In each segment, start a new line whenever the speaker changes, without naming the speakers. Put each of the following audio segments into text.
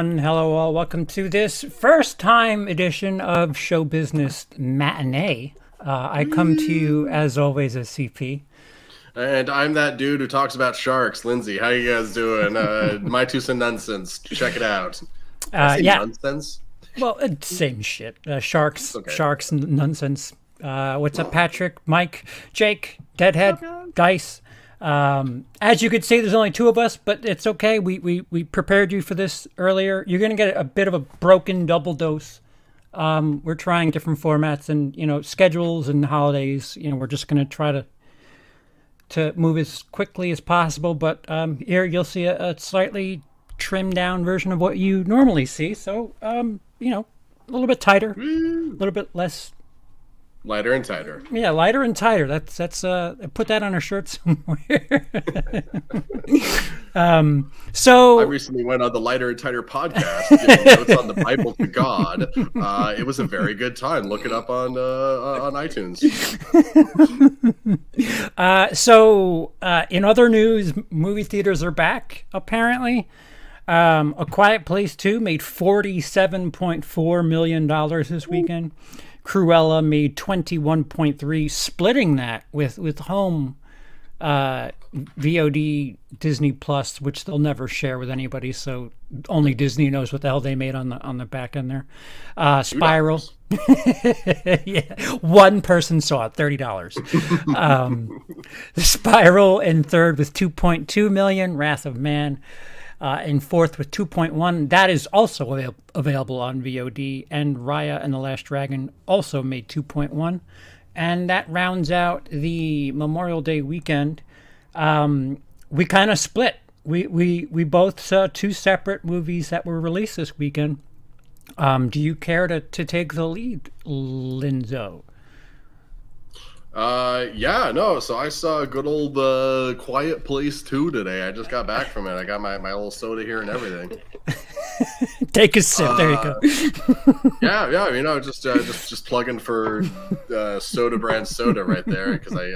everyone. Hello, all. Welcome to this first-time edition of Show Business Matinee. I come to you, as always, as CP.
And I'm that dude who talks about sharks. Lindsey, how you guys doing? My two cent nonsense. Check it out. Nonsense?
Well, same shit. Sharks,
Okay.
sharks, nonsense. What's up, Patrick, Mike, Jake, Deadhead, Dice? As you could see, there's only two of us, but it's okay. We prepared you for this earlier. You're going to get a bit of a broken double dose. We're trying different formats and, schedules and holidays. We're just going to try to move as quickly as possible. But here you'll see a slightly trimmed down version of what you normally see. So, a little bit tighter, a little bit less.
Lighter and tighter.
Yeah, lighter and tighter. That's put that on a shirt somewhere. So
I recently went on the Lighter and Tighter podcast, giving notes on the Bible to God. It was a very good time. Look it up on iTunes.
So in other news, movie theaters are back, apparently. A Quiet Place 2 made $47.4 million this weekend. Cruella made 21.3, splitting that with home VOD Disney Plus, which they'll never share with anybody. So only Disney knows what the hell they made on the back end there. Spiral, yeah, one person saw it, $30. The Spiral in third with 2.2 million. Wrath of Man in fourth with 2.1. That is also available on VOD. And Raya and the Last Dragon also made 2.1. And that rounds out the Memorial Day weekend. We kind of split. We both saw two separate movies that were released this weekend. Do you care to take the lead, Linzo?
So I saw a good old Quiet Place 2 today. I just got back from it. I got my little soda here and everything.
Take a sip. There you go.
Just plugging for Soda brand soda right there because I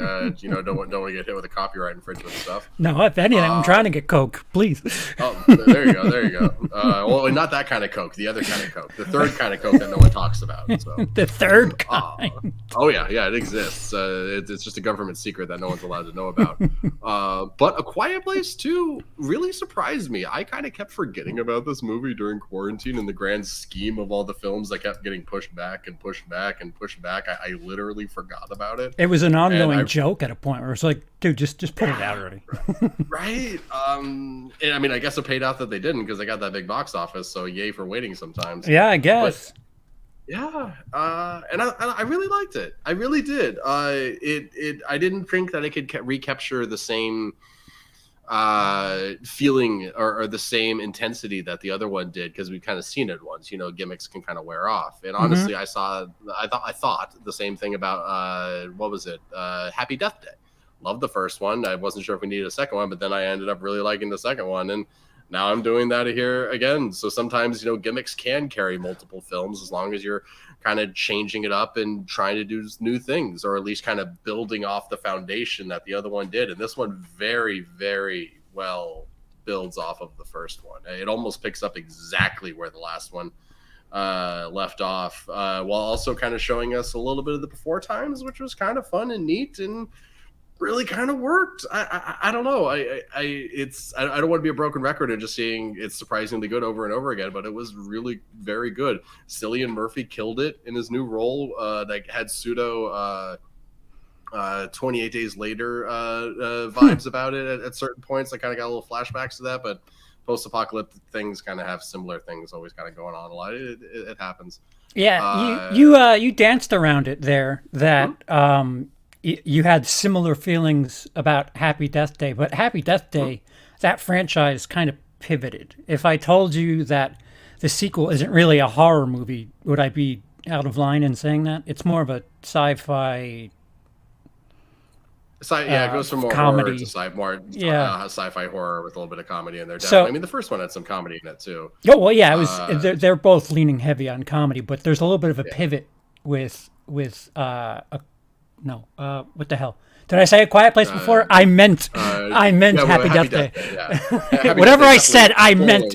don't want to get hit with a copyright infringement stuff.
No, if anything, I'm trying to get Coke, please.
Oh, there you go. Well, not that kind of Coke, the other kind of Coke, the third kind of Coke that no one talks about. So.
The third kind.
Yeah, it exists. It's just a government secret that no one's allowed to know about. But A Quiet Place 2 really surprised me. I kind of kept forgetting about this movie during quarantine in the grand scheme of all the films that kept getting pushed back and pushed back and pushed back. I literally forgot about it.
It was an ongoing joke at a point where it's like, dude, just put it out already.
Right. And I mean, I guess it paid out that they didn't because they got that big box office. So yay for waiting sometimes.
Yeah, I guess.
But, and I really liked it. I really did. I didn't think that it could recapture the same feeling or the same intensity that the other one did because we've kind of seen it once. Gimmicks can kind of wear off. And honestly, I thought the same thing about what was it? Happy Death Day. Loved the first one. I wasn't sure if we needed a second one, but then I ended up really liking the second one. And now I'm doing that here again. So sometimes, gimmicks can carry multiple films as long as you're kind of changing it up and trying to do new things, or at least kind of building off the foundation that the other one did. And this one very, very well builds off of the first one. It almost picks up exactly where the last one left off, while also kind of showing us a little bit of the before times, which was kind of fun and neat and really kind of worked. I don't know. I don't want to be a broken record and just saying it's surprisingly good over and over again, but it was really very good. Cillian Murphy killed it in his new role. That had pseudo 28 Days Later vibes about it at certain points. I kind of got a little flashbacks to that, but post-apocalyptic things kind of have similar things always kind of going on a lot. It happens.
Yeah, you danced around it there. That you had similar feelings about Happy Death Day, but Happy Death Day, that franchise kind of pivoted. If I told you that the sequel isn't really a horror movie, would I be out of line in saying that? It's more of a sci-fi.
It goes from more
comedy
horror to sci-fi horror with a little bit of comedy in there. Definitely.
So,
I mean, the first one had some comedy in it too.
Oh well, yeah, it was. They're both leaning heavy on comedy, but there's a little bit of a pivot with what the hell? Did I say A Quiet Place before? I meant Happy Death Day.
Yeah.
Whatever I said, I meant.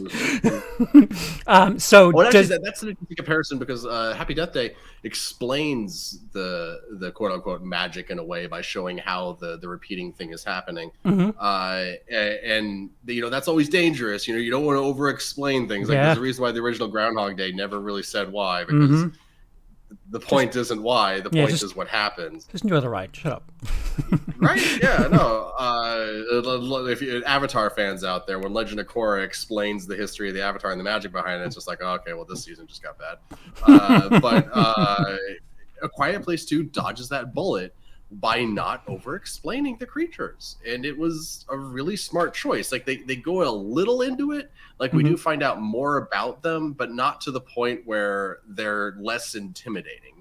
So
well, actually, that's an interesting comparison because Happy Death Day explains the quote unquote magic in a way by showing how the repeating thing is happening. And that's always dangerous. You don't want to over explain things. Like there's a reason why the original Groundhog Day never really said why, because the point isn't why, the point is what happens.
Just enjoy the ride. Shut up.
Right? Yeah, no. If you Avatar fans out there, when Legend of Korra explains the history of the Avatar and the magic behind it, it's just like, oh, okay, well, this season just got bad. But A Quiet Place 2 dodges that bullet by not over-explaining the creatures. And it was a really smart choice. Like, they go a little into it. Like, we do find out more about them, but not to the point where they're less intimidating.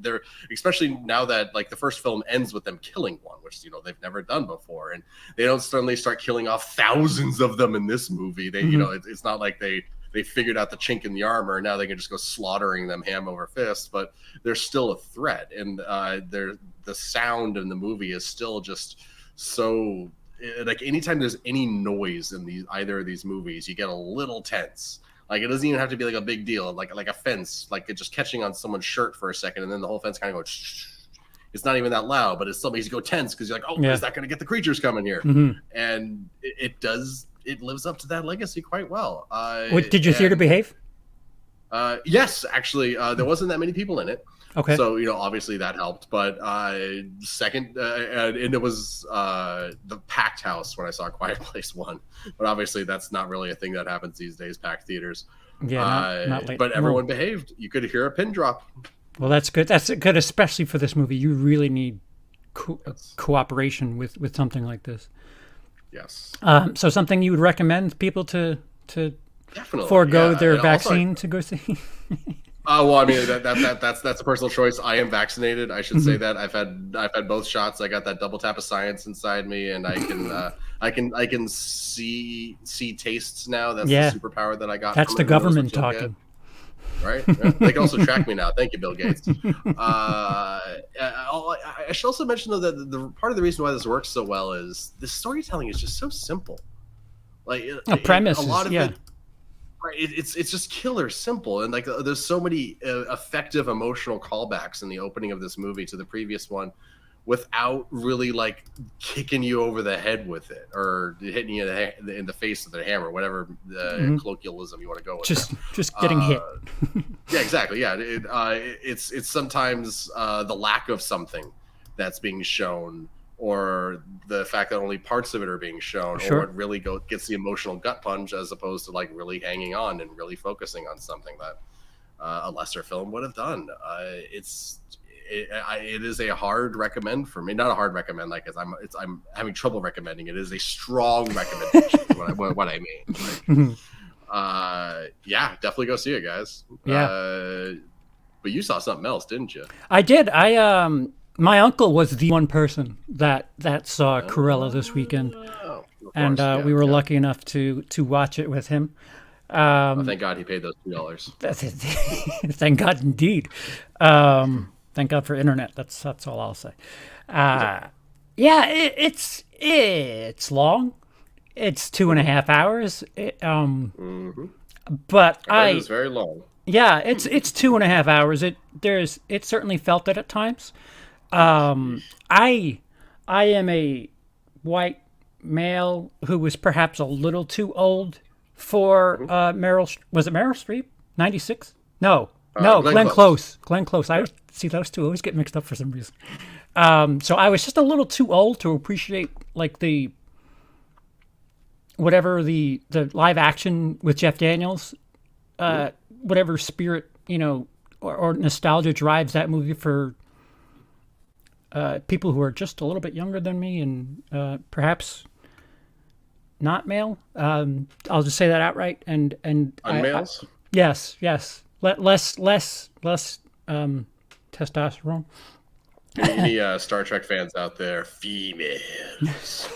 They're, especially now that, like, the first film ends with them killing one, which, they've never done before. And they don't suddenly start killing off thousands of them in this movie. They, it's not like they figured out the chink in the armor, and now they can just go slaughtering them ham over fist, but they're still a threat. And the sound in the movie is still just so, like, anytime there's any noise in either of these movies, you get a little tense. Like, it doesn't even have to be like a big deal, like a fence, like it just catching on someone's shirt for a second, and then the whole fence kind of goes shh. It's not even that loud, but it still makes you go tense because you're like, oh, is that going to get the creatures coming here? And it does. It lives up to that legacy quite well.
Did your theater behave?
Yes, actually, there wasn't that many people in it.
Okay.
So, obviously that helped. But second, and it was the packed house when I saw Quiet Place 1. But obviously that's not really a thing that happens these days, packed theaters.
Yeah, not late.
But everyone behaved. You could hear a pin drop.
Well, that's good. That's good, especially for this movie. You really need cooperation with something like this.
Yes.
So something you would recommend people to
Definitely,
forego their vaccine also, to go see?
Well, I mean that's a personal choice. I am vaccinated. I should say that I've had both shots. I got that double tap of science inside me, and I can see tastes now. That's the superpower that I got.
That's the government talking.
Good. Right? They can also track me now. Thank you, Bill Gates. I should also mention, though, that the part of the reason why this works so well is the storytelling is just so simple. Like
a premise,
a lot of it. Right, it's just killer simple, and like there's so many effective emotional callbacks in the opening of this movie to the previous one, without really like kicking you over the head with it or hitting you in the face with a hammer, whatever colloquialism you want to go with.
Just getting hit.
Yeah, exactly. Yeah, it's sometimes the lack of something that's being shown, or the fact that only parts of it are being shown, or what really gets the emotional gut punch, as opposed to like really hanging on and really focusing on something that a lesser film would have done. It is a hard recommend for me. Not a hard recommend, like I'm having trouble recommending it. It is a strong recommendation. what I mean. Like, yeah, definitely go see it, guys.
Yeah.
But you saw something else, didn't you?
I did. My uncle was the one person that saw Cruella this weekend, and we were lucky enough to watch it with him.
Thank God he paid those $2.
Thank God indeed. Thank God for internet. That's all I'll say. It's long. It's 2.5 hours. But
it was very long.
Yeah, it's 2.5 hours. It certainly felt it at times. I am a white male who was perhaps a little too old for Meryl. Was it Meryl Streep? 96? No, Glenn Close. Glenn Close. I see those two always get mixed up for some reason. So I was just a little too old to appreciate like the live action with Jeff Daniels, whatever spirit or nostalgia drives that movie for people who are just a little bit younger than me and perhaps not male. I'll just say that outright. And
males.
Yes. Less testosterone.
Any Star Trek fans out there? Females.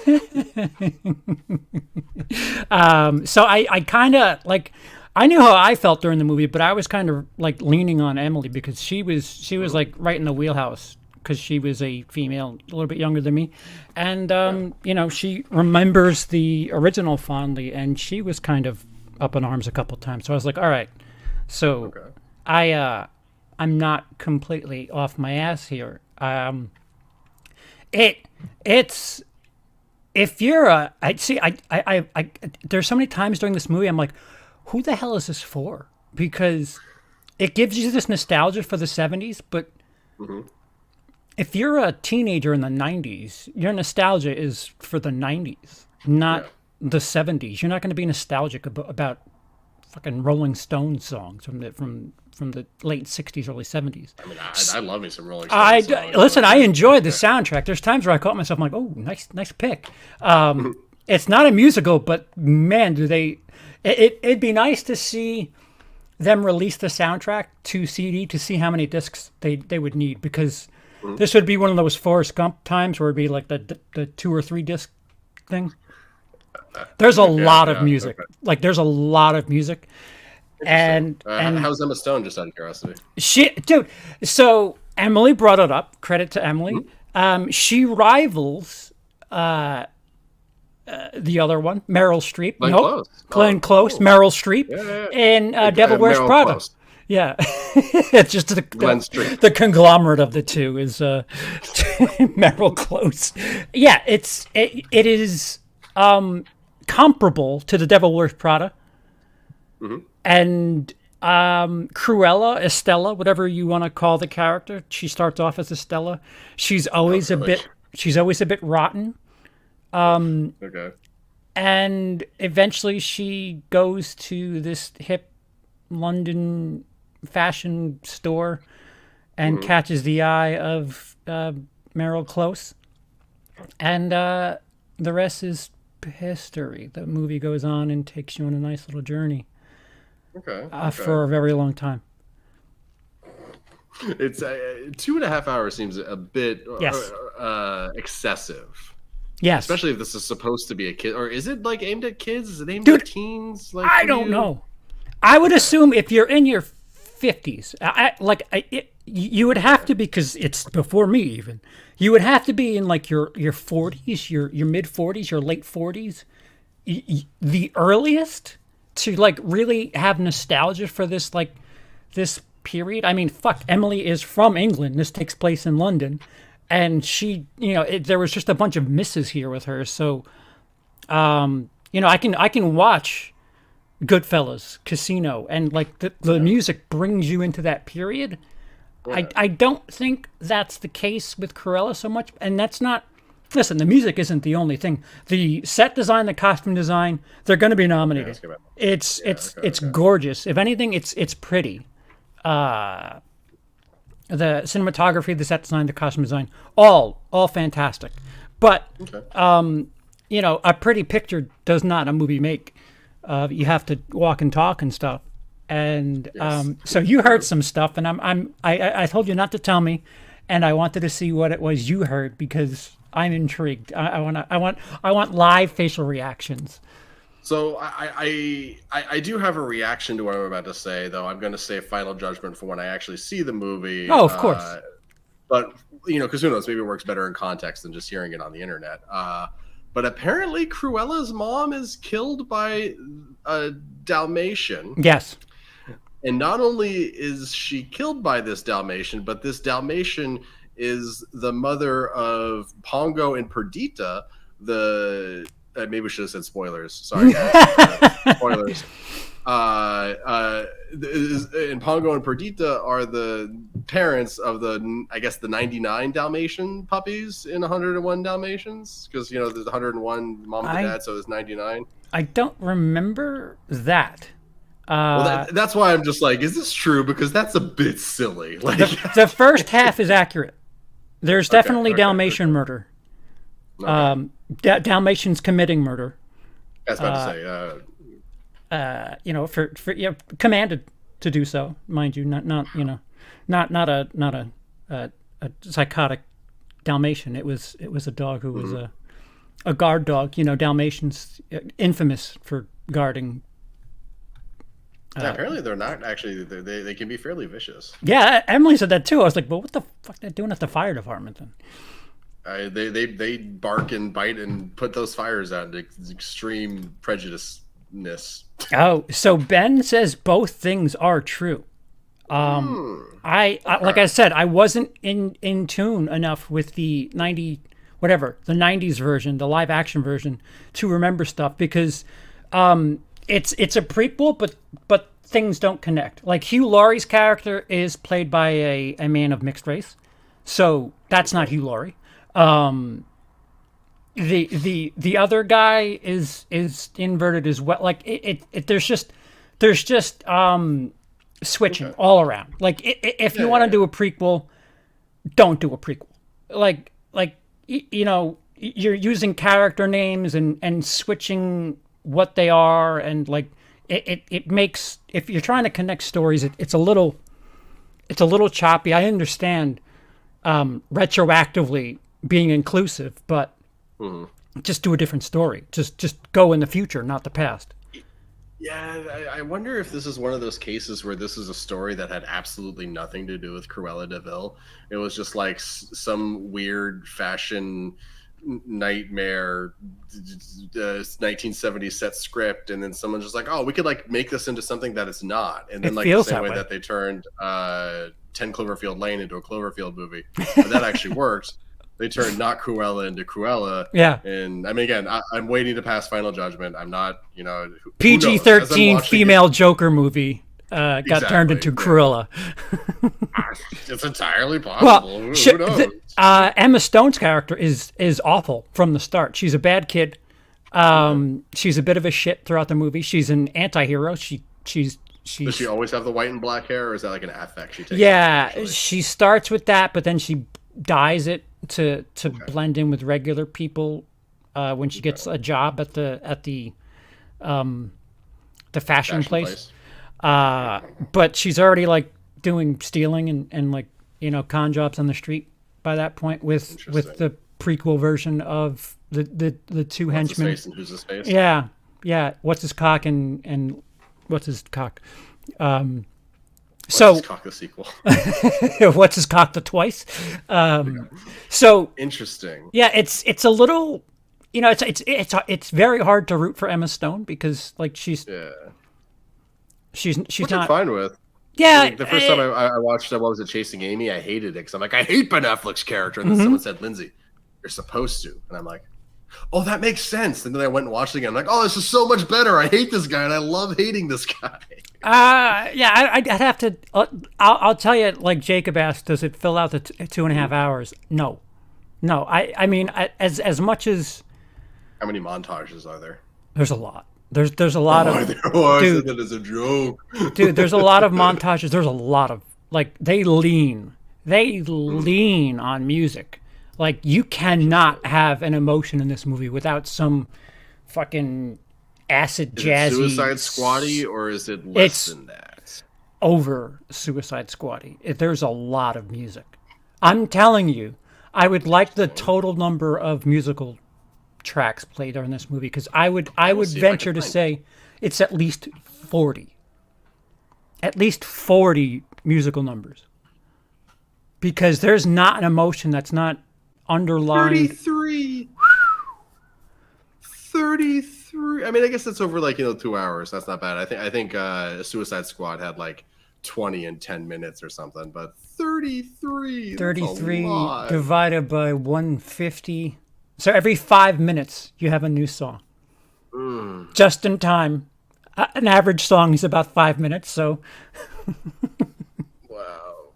So I kind of like. I knew how I felt during the movie, but I was kind of like leaning on Emily because she was like right in the wheelhouse because she was a female, a little bit younger than me, and you know, she remembers the original fondly, and she was kind of up in arms a couple times. So I was like, all right, so I'm not completely off my ass here. It's if you're I there's so many times during this movie I'm like, who the hell is this for? Because it gives you this nostalgia for the 70s, but if you're a teenager in the 90s, your nostalgia is for the 90s, not the 70s. You're not going to be nostalgic about fucking Rolling Stones songs from the late 60s, early 70s.
I mean, I love me some Rolling Stones songs.
Listen, I enjoyed the soundtrack. There's times where I caught myself, I'm like, oh, nice pick. It's not a musical, but man, do they... It'd be nice to see them release the soundtrack to CD to see how many discs they would need, because this would be one of those Forrest Gump times where it'd be like the 2 or 3 disc thing. There's a lot of music. Okay. Like there's a lot of music. And
how's Emma Stone, just out of curiosity?
Dude, so Emily brought it up. Credit to Emily. She rivals the other one, Meryl Streep. Glenn Close. Meryl Streep in Devil Wears Prada. Close. Yeah, it's just the conglomerate of the two is Meryl Close. Yeah, it is comparable to the Devil Wears Prada, and Cruella, Estella, whatever you want to call the character. She starts off as Estella. She's always a bit rotten. And eventually she goes to this hip London fashion store and catches the eye of Meryl Close. And the rest is history. The movie goes on and takes you on a nice little journey. For a very long time.
It's 2.5 hours seems a bit excessive.
Yes.
Especially if this is supposed to be a kid. Or is it like aimed at kids? Is it aimed at teens? Like,
I don't know. I would assume if you're in your 50s, you would have to be, because it's before me even. You would have to be in like your 40s, your mid 40s, your late 40s. The earliest to like really have nostalgia for this period. I mean, fuck, Emily is from England. This takes place in London. And she, there was just a bunch of misses here with her. So, I can watch Goodfellas, Casino, and like the music brings you into that period. Yeah. I don't think that's the case with Cruella so much. And that's not, listen, the music isn't the only thing. The set design, the costume design, they're going to be nominated. It's gorgeous. If anything, it's pretty. The cinematography, the set design, the costume design, all fantastic. But, a pretty picture does not a movie make. You have to walk and talk and stuff. And so you heard some stuff, and I told you not to tell me, and I wanted to see what it was you heard because I'm intrigued. I want live facial reactions.
So I do have a reaction to what I'm about to say, though. I'm going to say final judgment for when I actually see the movie.
Oh, of course.
But, because who knows, maybe it works better in context than just hearing it on the internet. But apparently Cruella's mom is killed by a Dalmatian.
Yes.
And not only is she killed by this Dalmatian, but this Dalmatian is the mother of Pongo and Perdita, maybe we should have said spoilers. Sorry, spoilers. And Pongo and Perdita are the parents of the 99 Dalmatian puppies in 101 Dalmatians, because there's 101 mom and dad, so there's 99.
I don't remember that.
Well, that's why I'm just like, is this true? Because that's a bit silly. Like
the first half is accurate. There's definitely Dalmatian murder. Okay. Dalmatians committing murder.
I was about to say,
for commanded to do so, mind you, not a psychotic Dalmatian. It was a dog who was a guard dog. Dalmatians infamous for guarding
Yeah, apparently they're not actually. They can be fairly vicious.
Yeah, Emily said that too. I was like, well, what the fuck are they doing at the fire department then?
They bark and bite and put those fires out into extreme prejudiceness.
Oh, so Ben says both things are true. I like I said, I wasn't in tune enough with the 90s version, the live action version, to remember stuff because it's a prequel, but things don't connect. Like Hugh Laurie's character is played by a man of mixed race, so that's not Hugh Laurie. The other guy is inverted as well. Like there's just switching all around. Like if you want to do a prequel, don't do a prequel. Like you're using character names and switching what they are, and like it makes, if you're trying to connect stories, it's a little choppy. I understand retroactively being inclusive, but just do a different story. Just go in the future, not the past.
Yeah, I wonder if this is one of those cases where this is a story that had absolutely nothing to do with Cruella de Vil. It was just like some weird fashion nightmare 1970s set script, and then someone's just like, oh, we could like make this into something that it's not. And then like the same way that they turned 10 Cloverfield Lane into a Cloverfield movie, but that actually worked. They turned not Cruella into Cruella.
Yeah.
And I mean, again, I'm waiting to pass final judgment. I'm not,
PG-13 female Joker movie got turned into Cruella.
It's entirely possible.
Well,
who knows?
Emma Stone's character is awful from the start. She's a bad kid. She's a bit of a shit throughout the movie. She's an anti-hero. Does
she always have the white and black hair, or is that like an affect she takes?
Yeah, she starts with that, but then she dyes it to blend in with regular people when she gets a job at the fashion place. But she's already like doing stealing and like con jobs on the street by that point with the prequel version of the two henchmen.
What's his face and who's his face?
Yeah. What's his cock and what's his cock?
What's his cock the sequel?
What's his cock the twice? So
interesting.
Yeah, it's a little, it's very hard to root for Emma Stone because like she's
Which
not.
I'm fine with.
Yeah,
like, the first time I watched what was it, Chasing Amy, I hated it because I'm like, I hate Ben Affleck's character, and then someone said, Lindsey, you're supposed to, and I'm like, oh, that makes sense. And then I went and watched it again. I'm like, oh, this is so much better. I hate this guy, and I love hating this guy.
I'd have to. I'll tell you, like Jacob asked, does it fill out the 2.5 hours? No. I mean, as much as.
How many montages are there?
There's a lot. There's a lot of.
Dude, that is a joke.
Dude, there's a lot of montages. There's a lot of they lean on music. Like you cannot have an emotion in this movie without some fucking acid jazzy.
Is it Suicide Squad-y, or is it less than that?
Over Suicide Squad-y. There's a lot of music. I'm telling you, I would like the total number of musical tracks played during this movie because I would venture to say it's at least 40. At least 40 musical numbers. Because there's not an emotion that's not underlying.
33. I mean, I guess that's over 2 hours. That's not bad. I think Suicide Squad had 20 and 10 minutes or something, but 33
divided by 150. So every 5 minutes you have a new song. Just in time. An average song is about 5 minutes, so.
Wow.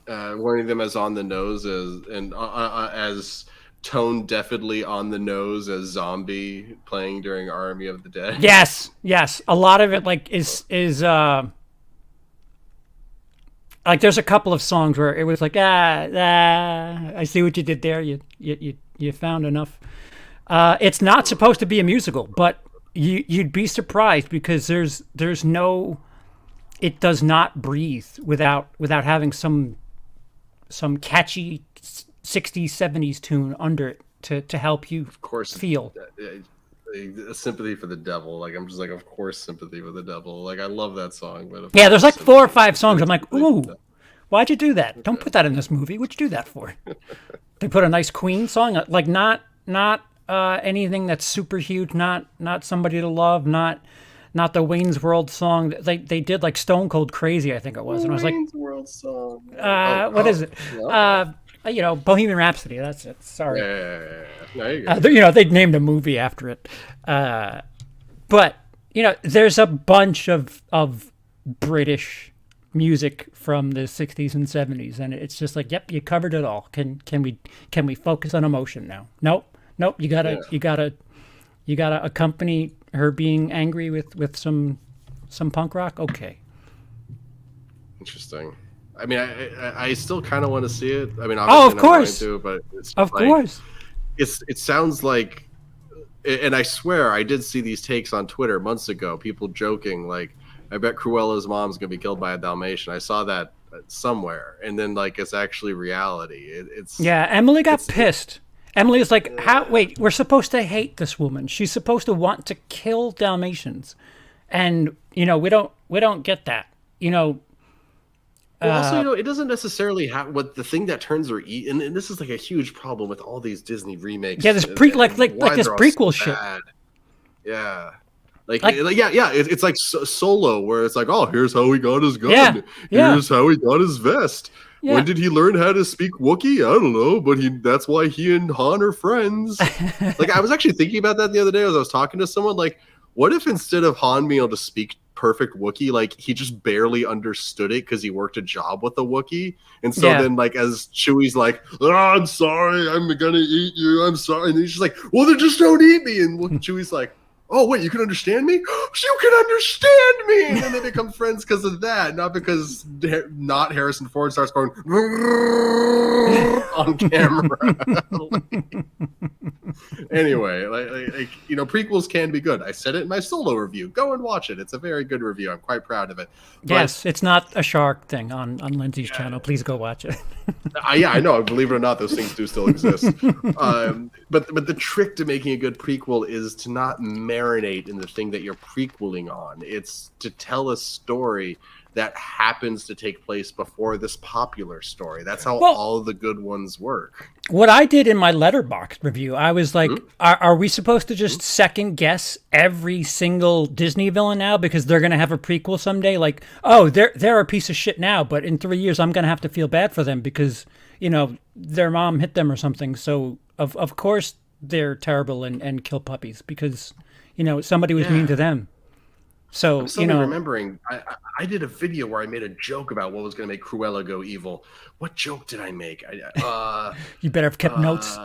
One of them as on the nose as tone deafly on the nose as Zombie playing during Army of the Dead.
Yes. A lot of it is there's a couple of songs where it was I see what you did there. You found enough. It's not supposed to be a musical, but you'd be surprised because there's no. It does not breathe without having some catchy 60s, 70s tune under it to help you feel.
Sympathy for the Devil. Like, I'm just like, of course, Sympathy for the Devil. Like, I love that song, but
Yeah, there's like 4 or 5 songs. I'm like, ooh, why'd you do that? Don't put that in this movie. What'd you do that for? They put a nice Queen song, like not anything that's super huge, not Somebody to Love, not the Wayne's World song. They did like Stone Cold Crazy, I think it was, and I was like,
Wayne's World song.
What is it?
Yeah.
Bohemian Rhapsody. That's it. Sorry.
Yeah. No, you go.
They named a movie after it. But there's a bunch of British music from the 60s and 70s, and it's just like, yep, you covered it all. Can we focus on emotion now? Nope. You gotta accompany her being angry with some punk rock. Okay.
Interesting. I mean, I still kind of want to see it. I mean,
of
obviously
course,
I'm going to, but it's
of
like,
course.
It sounds like, and I swear I did see these takes on Twitter months ago. People joking like, I bet Cruella's mom's gonna be killed by a Dalmatian. I saw that somewhere, and then like it's actually reality.
Emily got pissed. Emily is like, how? Wait, we're supposed to hate this woman. She's supposed to want to kill Dalmatians, and we don't get that.
Well, also, it doesn't necessarily have what the thing that turns her and this is like a huge problem with all these Disney remakes.
Yeah, this this prequel shit.
Yeah. It's like Solo, where it's like, oh, here's how he got his gun.
Yeah.
Here's how he got his vest.
Yeah.
When did he learn how to speak Wookiee? I don't know, but that's why he and Han are friends. Like, I was actually thinking about that the other day as I was talking to someone. Like, what if instead of Han being able to speak perfect Wookiee, like he just barely understood it because he worked a job with a Wookiee, and so then like as Chewie's like, oh, I'm sorry, I'm gonna eat you, I'm sorry, and he's just like, well, then just don't eat me, and Chewie's like, oh wait, you can understand me? You can understand me, and then they become friends because of that, not because not Harrison Ford starts going on camera. Anyway, prequels can be good. I said it in my Solo review. Go and watch it. It's a very good review. I'm quite proud of it.
Yes, it's not a shark thing on Lindsey's channel. Please go watch it.
I know. Believe it or not, those things do still exist. But the trick to making a good prequel is to not marinate in the thing that you're prequeling on. It's to tell a story that happens to take place before this popular story. That's how all of the good ones work.
What I did in my Letterboxd review, I was like, are we supposed to just second guess every single Disney villain now because they're going to have a prequel someday? Like, oh, they're a piece of shit now, but in 3 years I'm going to have to feel bad for them because, their mom hit them or something. So of course they're terrible and kill puppies because, somebody was mean to them. So,
I'm remembering, I did a video where I made a joke about what was going to make Cruella go evil. What joke did I make?
You better have kept notes.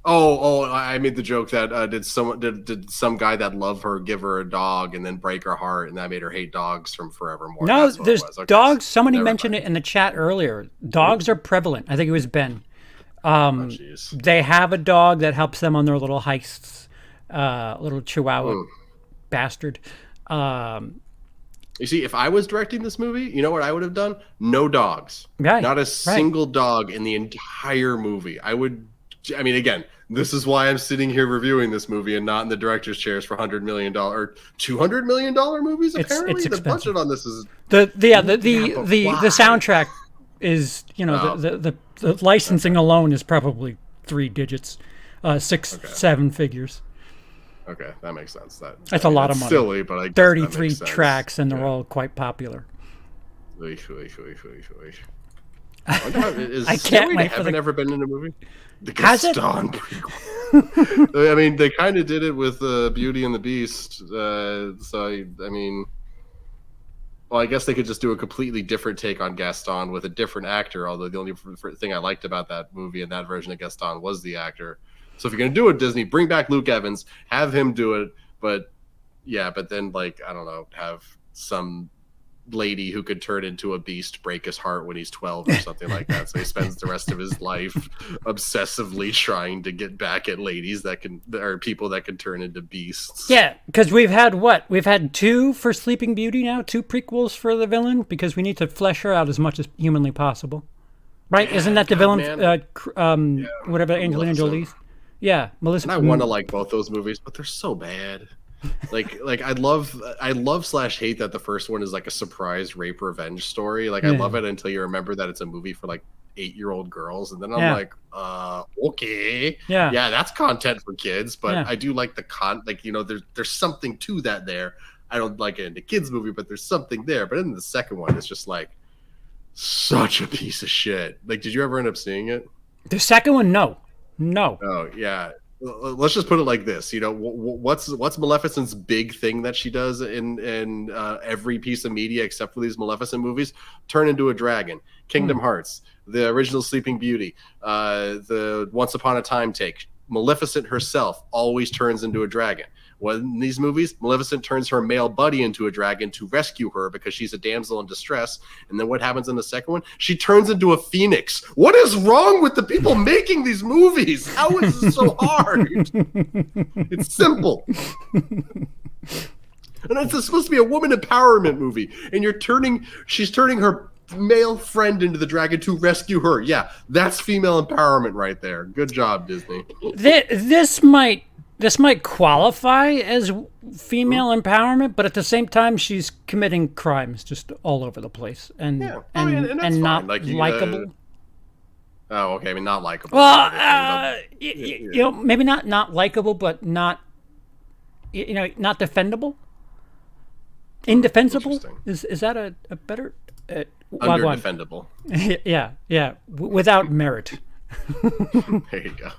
I made the joke that did some guy that loved her give her a dog and then break her heart, and that made her hate dogs from forevermore.
No, there's dogs. Somebody mentioned it in the chat earlier. Dogs are prevalent. I think it was Ben. They have a dog that helps them on their little heists. Little Chihuahua. Bastard.
You see, if I was directing this movie, you know what I would have done? No dogs.
Right.
Not a single dog in the entire movie. Again, this is why I'm sitting here reviewing this movie and not in the director's chairs for $100 million or $200 million movies. Apparently,
it's
the budget on this is
the soundtrack is the licensing alone is probably 3 digits, 7 figures.
Okay, that makes sense.
That's a lot of money.
Silly, but I guess
33 tracks, and they're all quite popular.
I can't wait. Haven't ever been in a movie. The Gaston prequel. I mean, they kind of did it with Beauty and the Beast. I guess they could just do a completely different take on Gaston with a different actor. Although the only thing I liked about that movie and that version of Gaston was the actor. So if you're going to do it, Disney, bring back Luke Evans, have him do it. But then, I don't know, have some lady who could turn into a beast break his heart when he's 12 or something like that. So he spends the rest of his life obsessively trying to get back at ladies people that can turn into beasts.
Yeah, because we've had 2 for Sleeping Beauty now, 2 prequels for the villain, because we need to flesh her out as much as humanly possible. Right? Isn't that the villain? Whatever, Angelina Jolie? Yeah, Melissa.
And I want to like both those movies, but they're so bad. Like I love slash hate that the first one is like a surprise rape revenge story. Like I love it until you remember that it's a movie for like 8-year-old girls, and then I'm like, okay, yeah, that's content for kids. But I do like like, you know, there's something to that there. I don't like it in the kids movie, but there's something there. But in the second one, it's just like such a piece of shit. Like, did you ever end up seeing it?
The second one, no.
Oh yeah. Let's just put it like this. You know, what's Maleficent's big thing that she does in every piece of media except for these Maleficent movies? Turn into a dragon. Kingdom Hearts, the original Sleeping Beauty, the Once Upon a Time take. Maleficent herself always turns into a dragon. Well, in these movies, Maleficent turns her male buddy into a dragon to rescue her because she's a damsel in distress. And then what happens in the second one? She turns into a phoenix. What is wrong with the people making these movies? How is this so hard? It's simple. And it's supposed to be a woman empowerment movie. And she's turning her male friend into the dragon to rescue her. Yeah, that's female empowerment right there. Good job, Disney.
This might qualify as female empowerment, but at the same time, she's committing crimes just all over the place and not like likable.
Oh, okay. I mean, not likable.
Well, you know, maybe not likable, but not, you know, not defendable. Indefensible is that a better
underdefendable?
Yeah. Without merit.
There you go.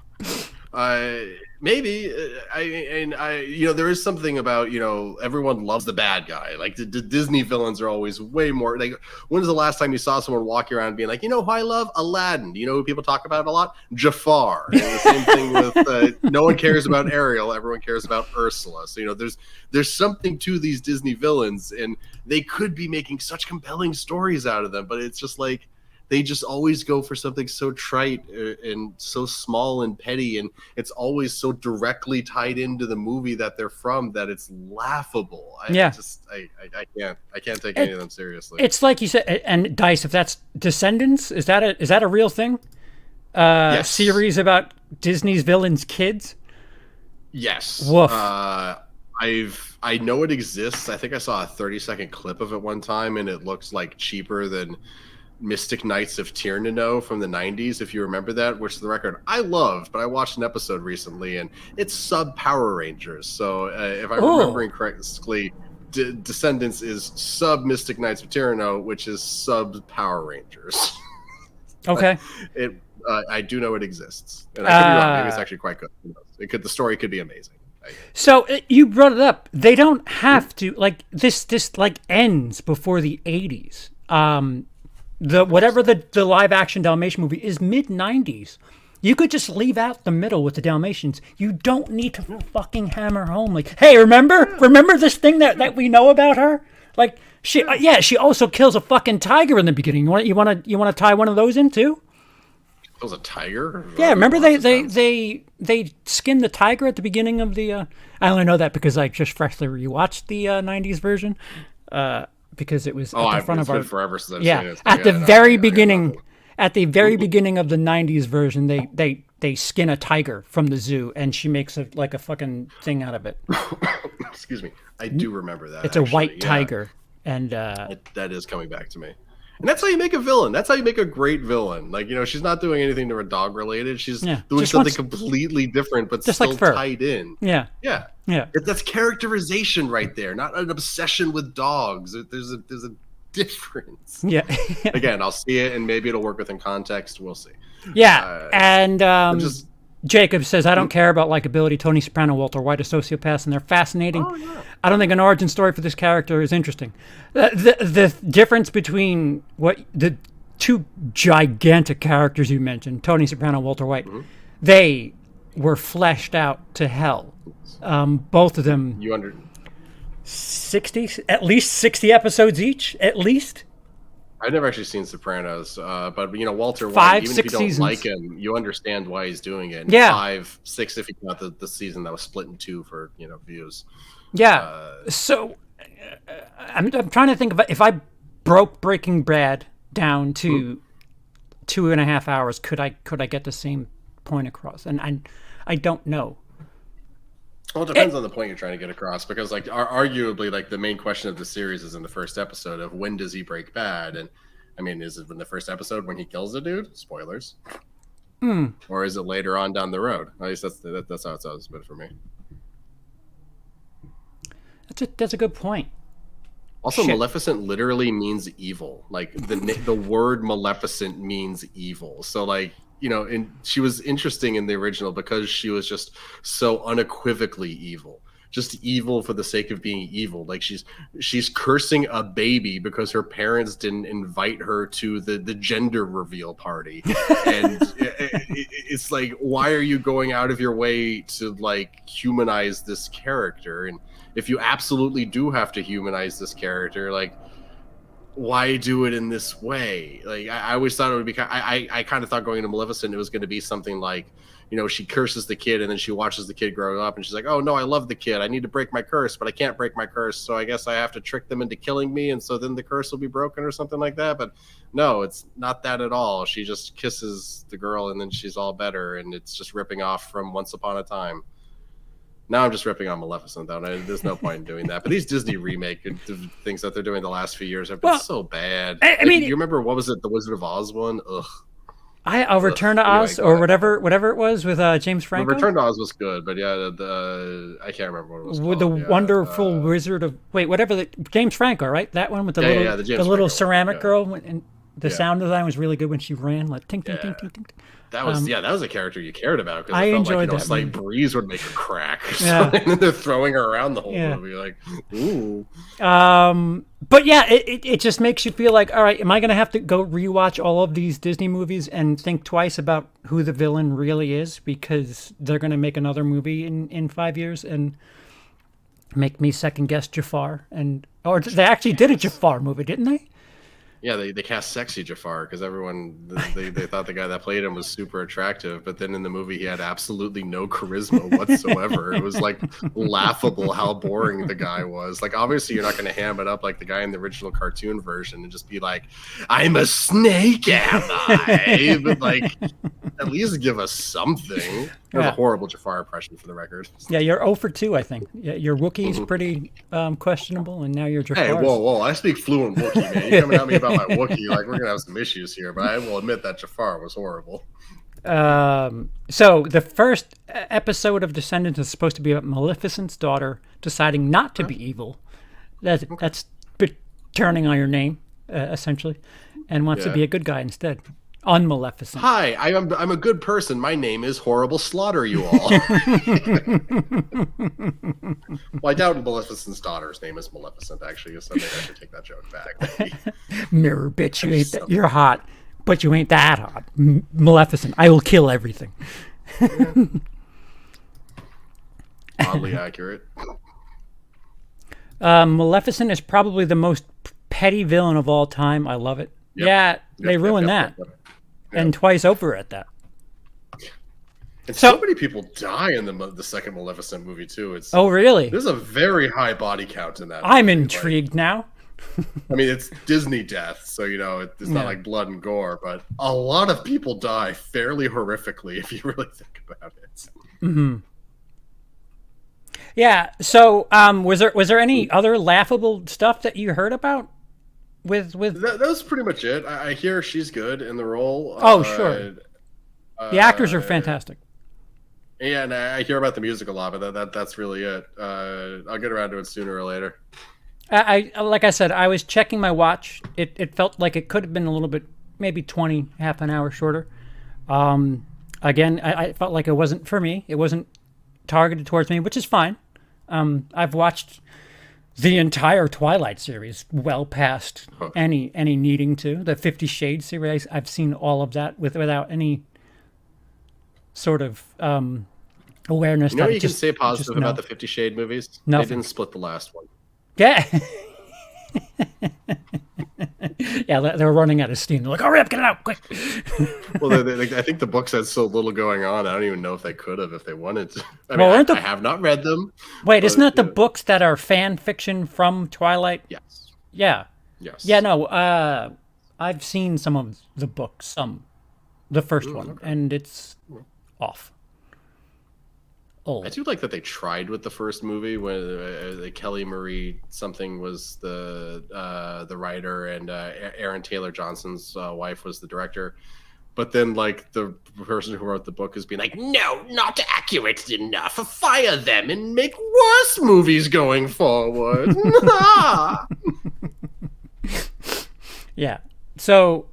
Maybe you know, there is something about, you know, everyone loves the bad guy. Like the Disney villains are always way more like, when was the last time you saw someone walking around being like, you know who I love? Aladdin. You know who people talk about a lot? Jafar. And the same thing with no one cares about Ariel, everyone cares about Ursula. So, you know, there's something to these Disney villains, and they could be making such compelling stories out of them, but it's just like they just always go for something so trite and so small and petty, and it's always so directly tied into the movie that they're from that it's laughable. I can't take any of them seriously.
It's like you said, and Dice, if that's Descendants, is that a real thing? Yes. Series about Disney's villains' kids?
Yes.
Woof.
I know it exists. I think I saw a 30-second clip of it one time, and it looks like cheaper than Mystic Knights of Tierno from the 90s, if you remember that, which the record I loved, but I watched an episode recently, and it's sub Power Rangers. So if I'm remembering correctly, Descendants is sub Mystic Knights of Tierno, which is sub Power Rangers.
Okay.
I do know it exists, and I could be wrong. Maybe it's actually quite good. The story could be amazing.
So you brought it up. They don't have to like this like ends before the 80s. Whatever the live action Dalmatian movie is mid-90s. You could just leave out the middle with the Dalmatians. You don't need to fucking hammer home like, hey, remember this thing that we know about her? Like she also kills a fucking tiger in the beginning. You want to tie one of those in too?
Kills a tiger?
Yeah, remember they skinned the tiger at the beginning of the. I only know that because I just freshly rewatched the '90s version. Because it was at the front of our
forever since I've seen it.
At the very beginning of the 90s version, they skin a tiger from the zoo, and she makes a fucking thing out of it.
Excuse me. I do remember that.
It's a white tiger, and
that is coming back to me. And that's how you make a villain. That's how you make a great villain. Like, you know, she's not doing anything to her dog related. She's doing something completely different, but still like tied in.
Yeah.
That's characterization right there, not an obsession with dogs. There's a difference.
Yeah.
Again, I'll see it, and maybe it'll work within context. We'll see.
Yeah, Jacob says, I don't care about likability. Tony Soprano, Walter White are sociopaths, and they're fascinating. Oh, yeah. I don't think an origin story for this character is interesting. The difference between what the two gigantic characters you mentioned, Tony Soprano, Walter White, they were fleshed out to hell. Both of them, at least 60 episodes each, at least.
I've never actually seen Sopranos, but you know, Walter White, even if you don't
seasons.
like him, you understand why he's doing it. And 5, 6 if you count the season that was split in 2 for, you know, views.
Yeah. So I'm trying to think of if I broke Breaking Bad down to 2.5 hours, could I get the same point across? And I don't know.
Well, it depends on the point you're trying to get across, because like arguably, like the main question of the series is in the first episode of when does he break bad, and I mean, is it in the first episode when he kills the dude? Spoilers. Or is it later on down the road? At least that's how it sounds, but for me.
That's a good point.
Also, Maleficent literally means evil. Like the word Maleficent means evil. So like, you know, and she was interesting in the original because she was just so unequivocally evil. Just evil for the sake of being evil. Like she's cursing a baby because her parents didn't invite her to the gender reveal party. And it's like, why are you going out of your way to like humanize this character? And if you absolutely do have to humanize this character, like, why do it in this way? Like, I always thought it would be. I kind of thought going into Maleficent, it was going to be something like, you know, she curses the kid and then she watches the kid grow up and she's like, oh no, I love the kid. I need to break my curse, but I can't break my curse. So I guess I have to trick them into killing me. And so then the curse will be broken or something like that. But no, it's not that at all. She just kisses the girl and then she's all better. And it's just ripping off from Once Upon a Time. Now I'm just ripping on Maleficent, though. There's no point in doing that. But these Disney remake things that they're doing the last few years have been so bad.
I mean,
you remember, what was it, the Wizard of Oz one? Ugh.
I'll Return to Oz, or whatever it was with James Franco.
Return to Oz was good, but yeah, I can't remember what it was called.
With the wonderful Wizard of whatever James Franco, right? That one with the little ceramic girl, and the sound design was really good when she ran, like tink tink tink tink tink.
That was a character you cared about, because
I
felt
enjoyed
like,
that.
A slight breeze would make her crack. And then they're throwing her around the whole movie, like, ooh.
But yeah, it just makes you feel like, all right, am I going to have to go rewatch all of these Disney movies and think twice about who the villain really is, because they're going to make another movie in 5 years and make me second guess Jafar, or they actually did a Jafar movie, didn't they?
Yeah, they cast sexy Jafar because everyone they thought the guy that played him was super attractive, but then in the movie he had absolutely no charisma whatsoever. It was like laughable how boring the guy was. Like, obviously you're not going to ham it up like the guy in the original cartoon version and just be like, "I'm a snake, am I?" But like, at least give us something. That was a horrible Jafar impression, for the record.
Yeah, you're 0 for 2, I think. Yeah, your Wookiee's pretty questionable, and now you're Jafar.
Hey, whoa! I speak fluent Wookiee, man. You coming at me about my Wookiee? Like, we're gonna have some issues here. But I will admit that Jafar was horrible.
So the first episode of Descendants is supposed to be about Maleficent's daughter deciding not to be evil. That's turning on your name, essentially, and wants to be a good guy instead. Unmaleficent.
Hi, I'm a good person. My name is Horrible Slaughter You All. Well, I doubt Maleficent's daughter's name is Maleficent, actually, so maybe I should take that joke back.
Mirror bitch, you ain't that. You're hot, but you ain't that hot. Maleficent, I will kill everything.
Oddly accurate.
Maleficent is probably the most petty villain of all time. I love it. They ruined that. And twice over at that.
And so many people die in the second Maleficent movie too.
Oh, really?
There's a very high body count in that movie.
I'm intrigued now.
I mean, it's Disney death, so you know it's not like blood and gore, but a lot of people die fairly horrifically if you really think about it.
Mm-hmm. Yeah. So, was there any other laughable stuff that you heard about? With
that was pretty much it. I hear she's good in the role.
Oh, sure. The actors are fantastic.
Yeah, and I hear about the music a lot, but that's really it. I'll get around to it sooner or later.
I like I said, I was checking my watch. It felt like it could have been a little bit, maybe half an hour shorter. Again, I felt like it wasn't for me. It wasn't targeted towards me, which is fine. I've watched the entire Twilight series well past any needing to. The 50 Shades series, I've seen all of that without any sort of awareness.
You know what you can say positive about the 50 Shade movies? Nothing. They didn't split the last one.
Yeah. Yeah, they were running out of steam. They're like, hurry up, get it out, quick.
Well, I think the books had so little going on, I don't even know if they could have if they wanted to. I have not read them.
Wait, isn't that the books that are fan fiction from Twilight?
Yes.
Yeah.
Yes.
Yeah, no, I've seen some of the books, the first one, and it's off.
I do like that they tried with the first movie when Kelly Marie something was the writer and Aaron Taylor Johnson's wife was the director. But then, like, the person who wrote the book is being like, no, not accurate enough. Fire them and make worse movies going forward.
Yeah. So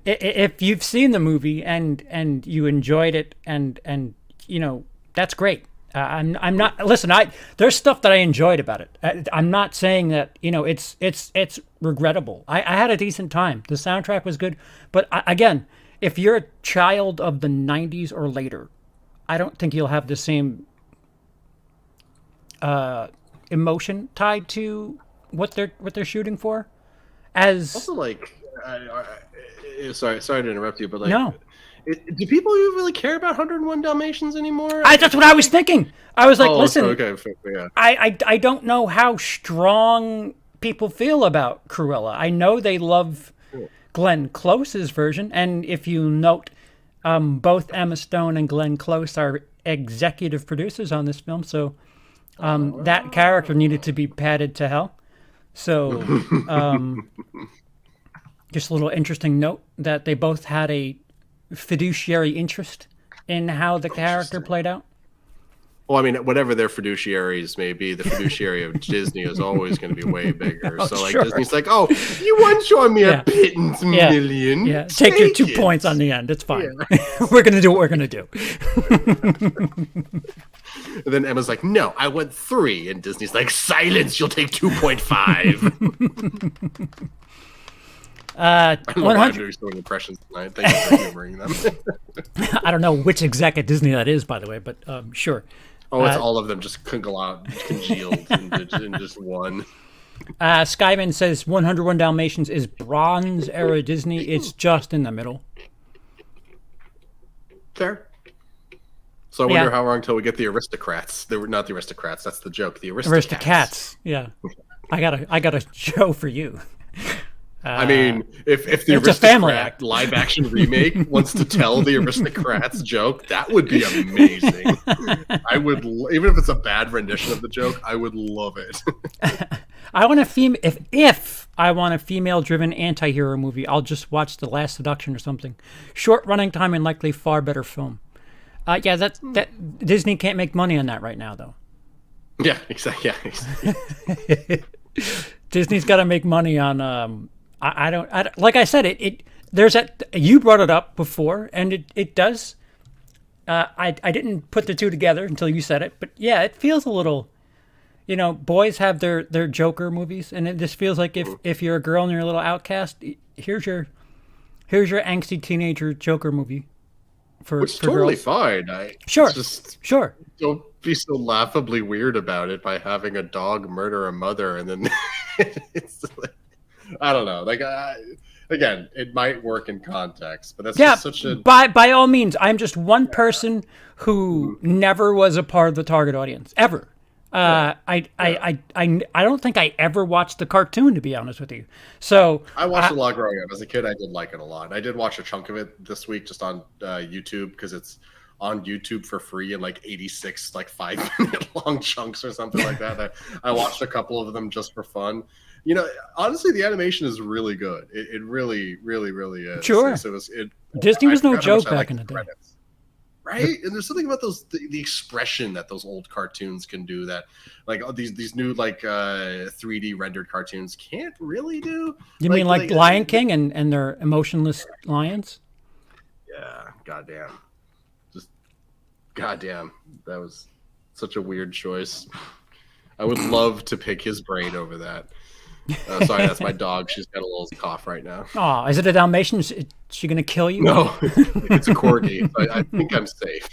if you've seen the movie and you enjoyed it and you know, that's great. I'm not, listen, there's stuff that I enjoyed about it. I'm not saying that, you know, it's regrettable. I had a decent time. The soundtrack was good. But again, if you're a child of the 90s or later, I don't think you'll have the same emotion tied to what they're shooting for. As
also, like, sorry to interrupt you, but like,
no.
Do people even really care about 101 Dalmatians anymore?
That's what I was thinking. I was like, listen,
okay, yeah.
I don't know how strong people feel about Cruella. I know they love Glenn Close's version, and if you note, both Emma Stone and Glenn Close are executive producers on this film, so that character needed to be padded to hell. So, just a little interesting note that they both had a fiduciary interest in how the character played out.
Well, I mean, whatever their fiduciaries may be, the fiduciary of Disney is always going to be way bigger. So, like, sure. Disney's like, oh, you want to show me a pittance million?
Yeah, take your 2 points on the end. It's fine. Yeah. We're going to do what we're going to do.
And then Emma's like, no, I want 3. And Disney's like, silence, you'll take 2.5. I don't know why I'm doing so many impressions tonight. Thank you for humoring them.
I don't know which exec at Disney that is, by the way, but sure.
Oh, it's all of them just congealed in just one.
Skyman says 101 Dalmatians is Bronze Era Disney. It's just in the middle.
Fair. So I wonder how long until we get the aristocrats. They were not the aristocrats. That's the joke. The
Aristocats. Yeah. I got a show for you.
I mean, if the Aristocrat live action remake wants to tell the Aristocrats joke, that would be amazing. I would, even if it's a bad rendition of the joke, I would love it.
I want a if I want a female-driven anti-hero movie, I'll just watch The Last Seduction or something. Short running time and likely far better film. That Disney can't make money on that right now, though.
Yeah, exactly. Yeah, exactly.
Disney's got to make money on. I don't like I said you brought it up before, and it does. I didn't put the two together until you said it, but yeah, it feels a little. You know, boys have their Joker movies, and it just feels like if you're a girl and you're a little outcast, here's your angsty teenager Joker movie.
Which is totally
girls.
Fine.
Sure.
Don't be so laughably weird about it by having a dog murder a mother, and then it's like, I don't know. Like, again, it might work in context, but that's just such a.
By all means, I'm just one person who never was a part of the target audience ever. I don't think I ever watched the cartoon, to be honest with you. So
I watched a lot growing up. As a kid, I did like it a lot. I did watch a chunk of it this week just on YouTube because it's on YouTube for free in like 86 like 5-minute long chunks or something like that. I watched a couple of them just for fun. You know, honestly, the animation is really good. It really, really, really is.
Sure. Disney was no joke back in the day.
Right? And there's something about the expression that those old cartoons can do that like these new like 3D rendered cartoons can't really do.
You mean like Lion King and their emotionless lions?
Yeah, goddamn. That was such a weird choice. I would love to pick his brain over that. Sorry, that's my dog. She's got a little cough right now.
Oh, is it a Dalmatian? Is she going to kill you?
No, it's a corgi. I think I'm safe.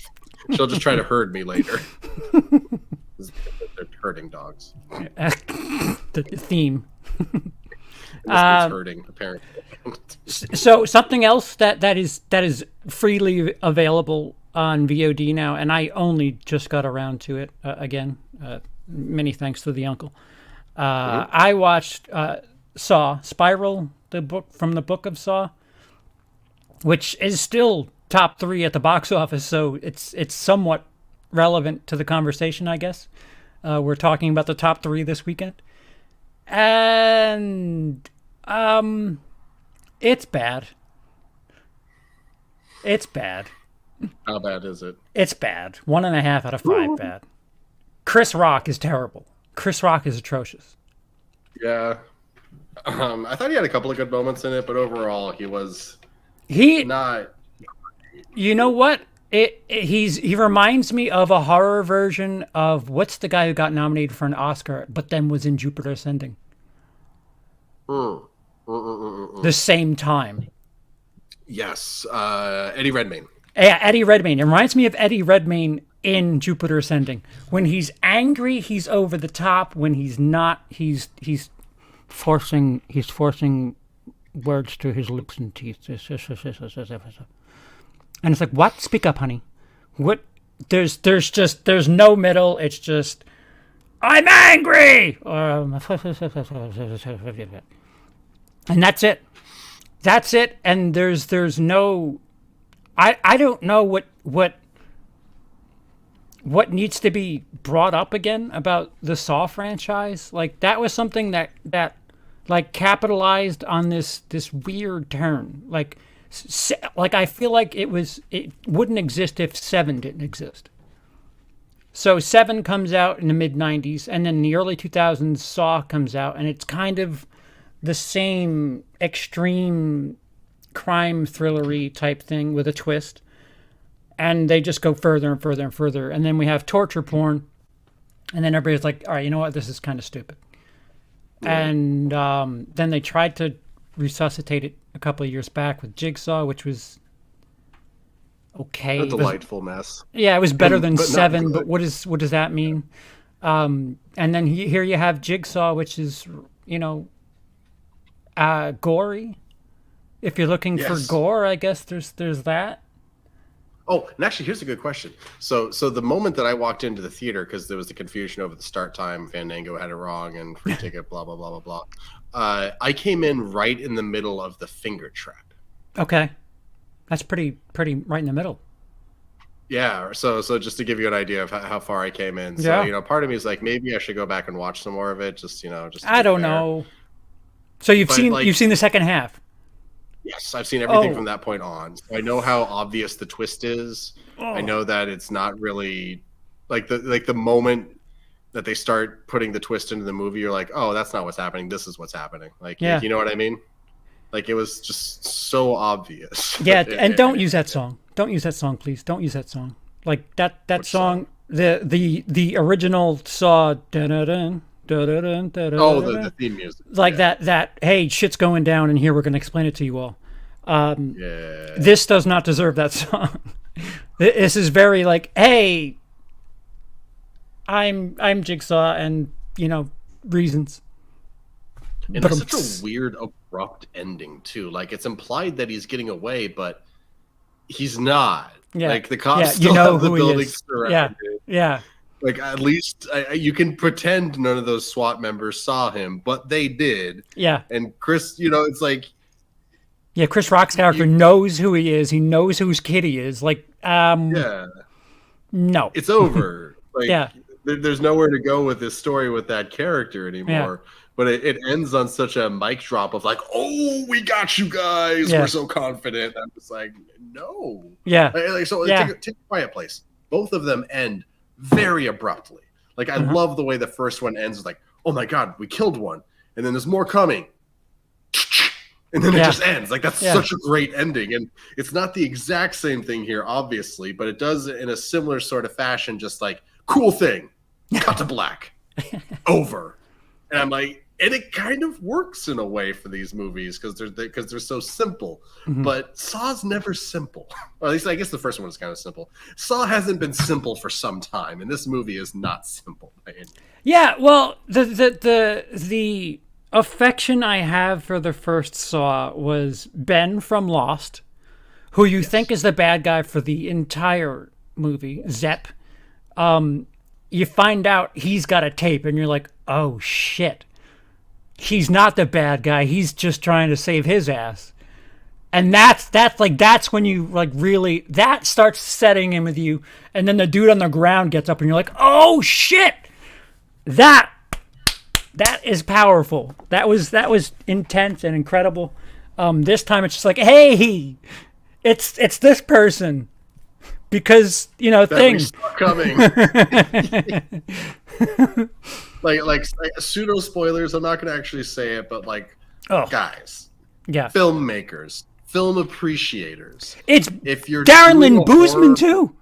She'll just try to herd me later. They're herding dogs.
The theme.
It's herding, apparently.
So something else that is freely available on VOD now, and I only just got around to it again. Many thanks to the uncle. I watched Saw, Spiral, the book from the Book of Saw, which is still top 3 at the box office. So it's somewhat relevant to the conversation, I guess. We're talking about the top 3 this weekend. And it's bad. It's bad.
How bad is it?
It's bad. 1.5 out of 5 bad. Chris Rock is terrible. Chris Rock is atrocious.
Yeah. I thought he had a couple of good moments in it, but overall he was not.
You know what? He reminds me of a horror version of what's the guy who got nominated for an Oscar but then was in Jupiter Ascending? The same time.
Yes, Eddie Redmayne.
Yeah, Eddie Redmayne. It reminds me of Eddie Redmayne in Jupiter Ascending. When he's angry, he's over the top. When he's not, he's forcing words to his lips and teeth. And it's like, what? Speak up, honey. What? There's no middle. It's just, I'm angry. And that's it. That's it. And there's no. I don't know what needs to be brought up again about the Saw franchise. Like, that was something that like capitalized on this weird turn. Like I feel like it wouldn't exist if 7 didn't exist. So 7 comes out in the mid 90s, and then in the early 2000s Saw comes out, and it's kind of the same extreme crime thrillery type thing with a twist, and they just go further and further and further. And then we have torture porn, and then everybody's like, all right, you know what, this is kind of stupid. Yeah. And then they tried to resuscitate it a couple of years back with Jigsaw, which was okay.
A delightful mess.
Yeah, it was better than 7, but what does that mean? And then here you have Jigsaw, which is, gory. If you're looking for gore, I guess there's that.
Oh, and actually, here's a good question. So the moment that I walked into the theater, because there was the confusion over the start time, Fandango had it wrong, and free ticket, blah blah blah blah blah. I came in right in the middle of the finger trap.
Okay, that's pretty right in the middle.
Yeah. So just to give you an idea of how far I came in. So part of me is like, maybe I should go back and watch some more of it. Just
I don't know. So you've seen the second half.
Yes, I've seen everything from that point on. So I know how obvious the twist is. I know that it's not really like the moment that they start putting the twist into the movie, you're like, oh, that's not what's happening. This is what's happening. Like, you know what I mean? Like, it was just so obvious.
Yeah, and don't use that song. Don't use that song, please. Don't use that song. Like that song, the original Saw.
The theme music.
Like that. Hey, shit's going down, and here we're going to explain it to you all. This does not deserve that song. This is very like, hey, I'm Jigsaw, and reasons.
And it's such a weird, abrupt ending too. Like, it's implied that he's getting away, but he's not.
Yeah.
Like, the cops still have the building surrounded.
Yeah.
Like, at least you can pretend none of those SWAT members saw him, but they did.
Yeah.
And Chris, it's like...
Yeah, Chris Rock's character knows who he is. He knows whose kid he is. Like,
yeah.
No.
It's over. Like,
yeah.
There's nowhere to go with this story with that character anymore. Yeah. But it ends on such a mic drop of like, oh, we got you guys. Yeah. We're so confident. I'm just like, no.
Yeah.
Take a Quiet Place. Both of them end very abruptly. Like, I love the way the first one ends. It's like, oh my God, we killed one. And then there's more coming. And then it just ends. Like, that's such a great ending. And it's not the exact same thing here, obviously, but it does in a similar sort of fashion, just like, cool thing. Cut to black. Over. And I'm like, and it kind of works in a way for these movies because they're so simple. But Saw's never simple. Or at least I guess the first one is kind of simple. Saw hasn't been simple for some time, and this movie is not simple.
Yeah, well, the affection I have for the first Saw was Ben from Lost, who you think is the bad guy for the entire movie, Zepp. You find out he's got a tape, and you're like, oh shit. He's not the bad guy. He's just trying to save his ass. And that's when you like really that starts setting in with you, and then the dude on the ground gets up and you're like, oh shit, that is powerful. That was intense and incredible. This time it's just like, hey, it's this person, because that things
coming. like pseudo spoilers. I'm not going to actually say it, but guys, filmmakers. Film appreciators. If you're
Darren Lynn Boozman too.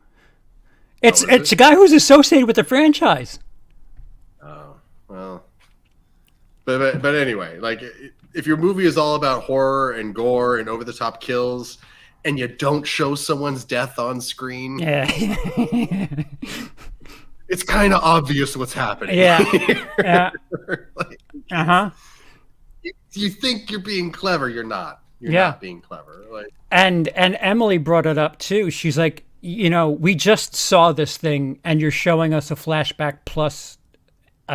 It's a guy who's associated with the franchise.
Oh well, but anyway, like if your movie is all about horror and gore and over the top kills, and you don't show someone's death on screen, it's kind of obvious what's happening.
Yeah.
You think you're being clever, you're not. You're not being clever.
And Emily brought it up too. She's like, we just saw this thing, and you're showing us a flashback plus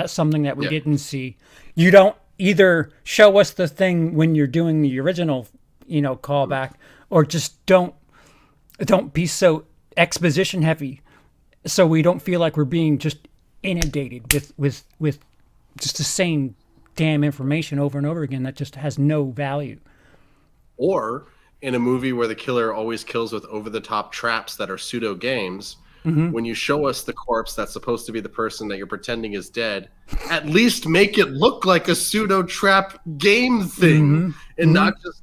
something that we didn't see. You don't either show us the thing when you're doing the original, callback, or just don't be so exposition heavy, so we don't feel like we're being just inundated with just the same damn information over and over again that just has no value.
Or in a movie where the killer always kills with over-the-top traps that are pseudo games, when you show us the corpse that's supposed to be the person that you're pretending is dead, at least make it look like a pseudo trap game thing and not just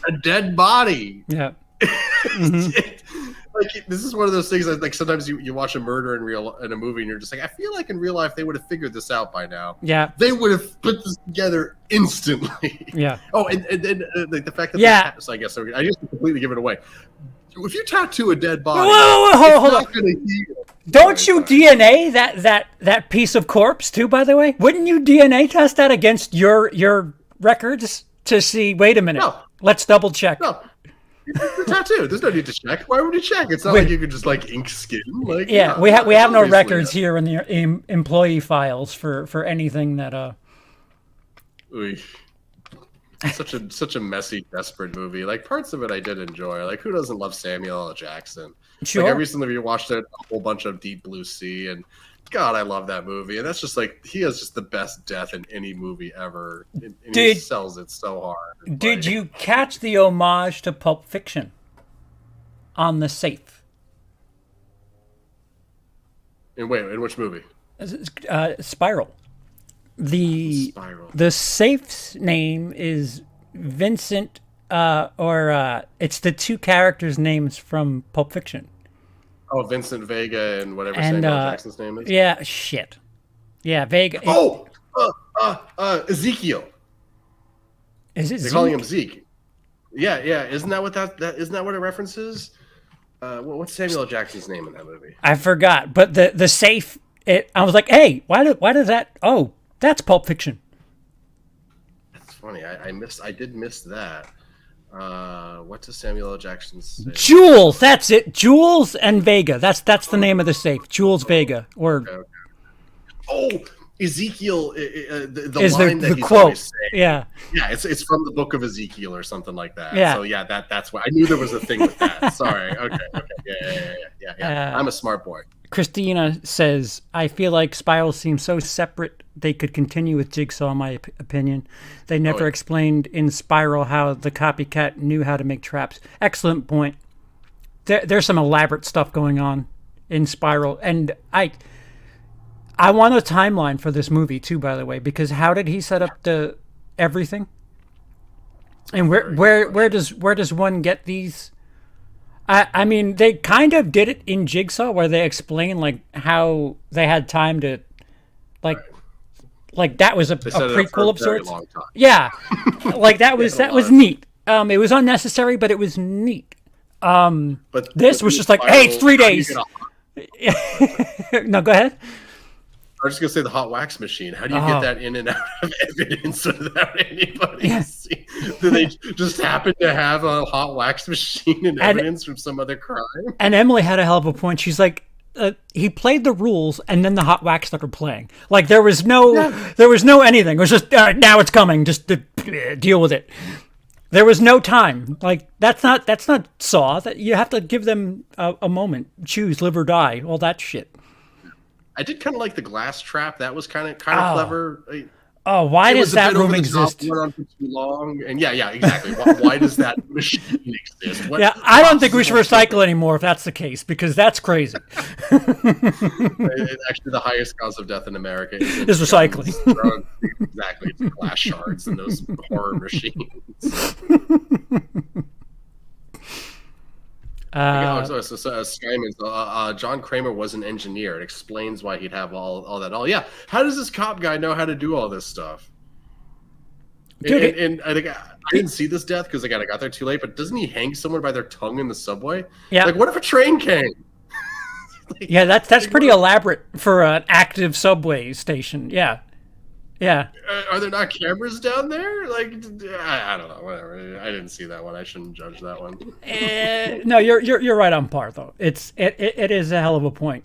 a dead body.
Yeah.
This is one of those things that, like, sometimes you watch a murder in a movie and you're just like, I feel like in real life they would have figured this out by now.
Yeah.
They would have put this together instantly.
Yeah.
Oh, and like the fact that so I guess I just completely give it away. If you tattoo a dead body,
hold on. Don't you DNA that piece of corpse too? By the way, wouldn't you DNA test that against your records to see? Wait a minute.
No.
Let's double check.
No. The tattoo. There's no need to check. Why would you check? It's not like you could just ink skin.
We have no records here in the employee files for anything that.
Such a messy, desperate movie. Like, parts of it I did enjoy. Like, who doesn't love Samuel L. Jackson?
Sure.
Like, I recently watched a whole bunch of Deep Blue Sea, and God, I love that movie. And that's just like, he has just the best death in any movie ever. And he sells it so hard.
Did you catch the homage to Pulp Fiction on the safe?
In which movie?
Spiral. The safe's name is Vincent, it's the two characters' names from Pulp Fiction.
Oh, Vincent Vega and whatever Samuel Jackson's name is.
Yeah, shit. Yeah, Vega.
Oh, Ezekiel.
Is it?
They're calling him Zeke. Yeah. Isn't that what isn't that what it references? What's Samuel L. Jackson's name in that movie?
I forgot, but the safe. I was like, hey, why does that? Oh, that's Pulp Fiction.
That's funny. I did miss that. What does Samuel L. Jackson say?
Jules, that's it. Jules and Vega. That's the name of the safe. Jules Vega.
Okay. Oh, Ezekiel. The
is
line that
the
he's
quote?
Always saying.
Yeah.
Yeah, it's from the Book of Ezekiel or something like that.
Yeah.
So yeah, that's why I knew there was a thing with that. Sorry. Okay. Yeah. I'm a smart boy.
Christina says, I feel like Spiral seems so separate they could continue with Jigsaw, in my opinion. They never explained in Spiral how the copycat knew how to make traps. Excellent point. There's some elaborate stuff going on in Spiral. And I want a timeline for this movie, too, by the way, because how did he set up everything? And where does one get these? I mean, they kind of did it in Jigsaw, where they explain like how they had time to, like that was a prequel of sorts. Yeah, like that was neat. It was unnecessary, but it was neat. But this was just like, hey, it's 3 days. No, go ahead.
I was just gonna say the hot wax machine. How do you get that in and out of evidence without anybody seeing? Do they just happen to have a hot wax machine in evidence from some other crime? And
Emily had a hell of a point. She's like, he played the rules, and then the hot wax started playing. Like there was no anything. It was just now it's coming. Just deal with it. There was no time. Like that's not Saw. That you have to give them a moment. Choose, live or die. All that shit.
I did kind of like the glass trap. That was kind of clever.
Oh, why does that room exist?
Went on for too long, and yeah, exactly. Why does that machine exist?
I don't think we should recycle anymore if that's the case, because that's crazy.
Actually, the highest cause of death in America
is recycling.
Exactly, it's glass shards and those horror machines. John Kramer was an engineer. It explains why he'd have all that. How does this cop guy know how to do all this stuff? Dude, and I didn't see this death because again I got there too late. But doesn't he hang someone by their tongue in the subway?
Yeah.
Like, what if a train came?
Yeah, that's pretty elaborate for an active subway station. Yeah. Yeah.
Are there not cameras down there? Like, I don't know. Whatever. I didn't see that one. I shouldn't judge that one.
No, you're right on par though. It is a hell of a point,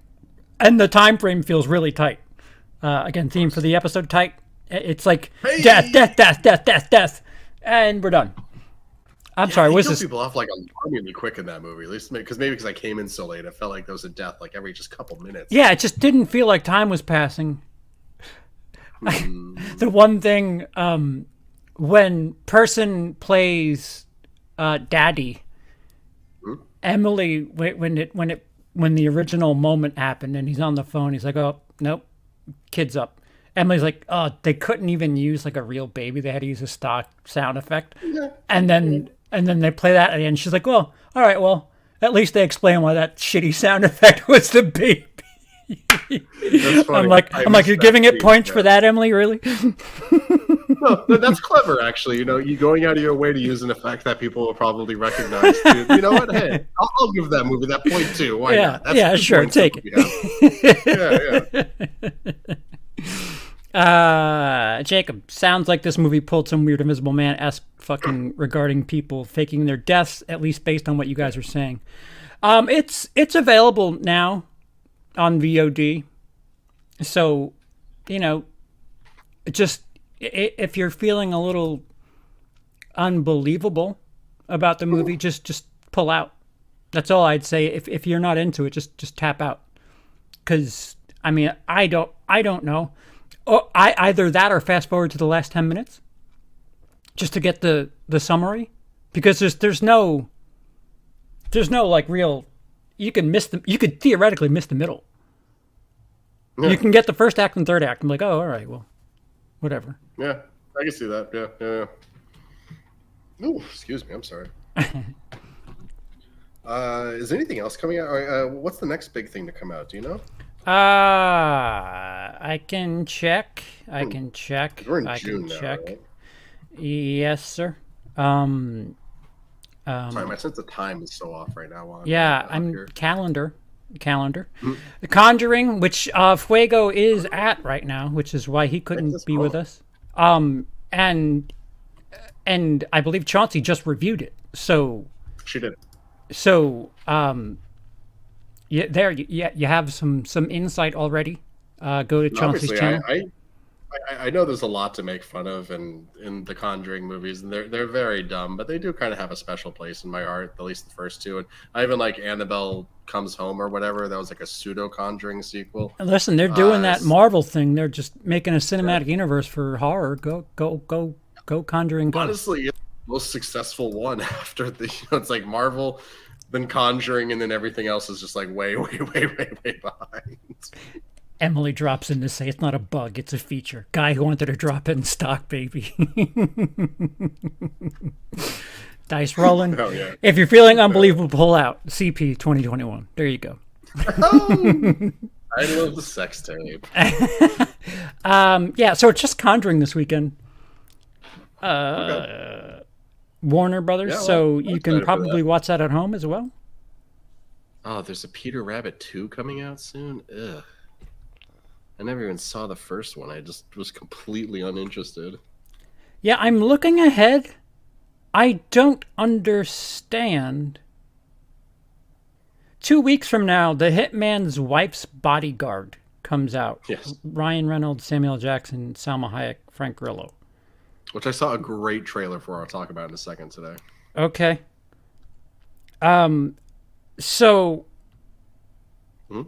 and the time frame feels really tight. Again, theme for the episode tight. It's like death, and we're done. I'm sorry. Was this
people off like alarmingly quick in that movie? At least because I came in so late, it felt like there was a death like every just couple minutes.
Yeah, it just didn't feel like time was passing. The one thing, when person plays daddy, Emily, when the original moment happened and he's on the phone, he's like, oh nope, kid's up. Emily's like, oh, they couldn't even use like a real baby, they had to use a stock sound effect. And then they play that and she's like, well, all right, well, at least they explain why that shitty sound effect was the baby. I'm like, you're giving it points for that, Emily? Really?
No, that's clever, actually. You going out of your way to use an effect that people will probably recognize. You know what? Hey, I'll give that movie that point too. Why not? That's
sure, take it. Jacob, sounds like this movie pulled some weird Invisible Man-esque fucking regarding people faking their deaths, at least based on what you guys are saying. It's available now on VOD, so just if you're feeling a little unbelievable about the movie, just pull out. That's all I'd say. If you're not into it, just tap out, because I don't know. I either that or fast forward to the last 10 minutes just to get the summary, because there's no like real. You could theoretically miss the middle. Yeah. You can get the first act and third act. I'm like, oh, all right, well, whatever.
Yeah, I can see that. Yeah. Ooh, excuse me. I'm sorry. Is anything else coming out? What's the next big thing to come out? Do you know?
I can check.
We're in June now, right?
Yes, sir.
Sorry, my sense of time is so off right now.
I'm here. Calendar. The Conjuring, which Fuego is at right now, which is why he couldn't be with us. And I believe Chauncey just reviewed it. So
she did.
So you have some insight already. Go to Chauncey's channel.
I know there's a lot to make fun of in the Conjuring movies, and they're very dumb, but they do kind of have a special place in my heart, at least the first two. And I even like Annabelle Comes Home or whatever. That was like a pseudo Conjuring sequel.
And listen, they're doing that Marvel thing. They're just making a cinematic universe for horror. Go Conjuring. Go.
Honestly, it's the most successful one after it's like Marvel, then Conjuring, and then everything else is just like way behind.
Emily drops in to say it's not a bug, it's a feature. Guy who wanted to drop in stock, baby. Dice rolling.
Oh, yeah.
If you're feeling unbelievable, pull out. CP 2021. There you go.
Oh, I love the sex tape.
So it's just Conjuring this weekend.
Okay.
Warner Brothers, so you can probably watch that at home as well.
Oh, there's a Peter Rabbit 2 coming out soon? Ugh. I never even saw the first one. I just was completely uninterested.
Yeah, I'm looking ahead. I don't understand. 2 weeks from now, The Hitman's Wife's Bodyguard comes out.
Yes.
Ryan Reynolds, Samuel Jackson, Salma Hayek, Frank Grillo.
which I saw a great trailer for. I'll talk about in a second today.
Okay. So.
Hmm?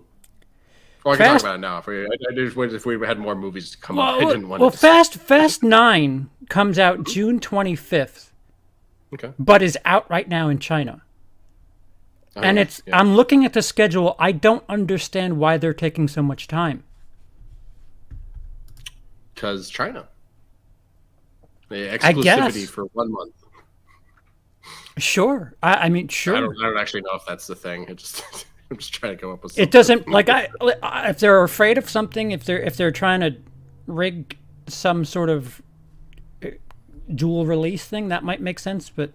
Oh, I can talk about it now. If we had more movies to come up, I didn't want
to. Fast 9 comes out June 25th.
Okay.
But is out right now in China.
Oh,
and I'm looking at the schedule. I don't understand why they're taking so much time.
Because China. The exclusivity for 1 month.
Sure. I mean, sure.
I don't actually know if that's the thing. I'm just trying to come up with something.
It doesn't if they're afraid of something, if they're trying to rig some sort of dual release thing, that might make sense. But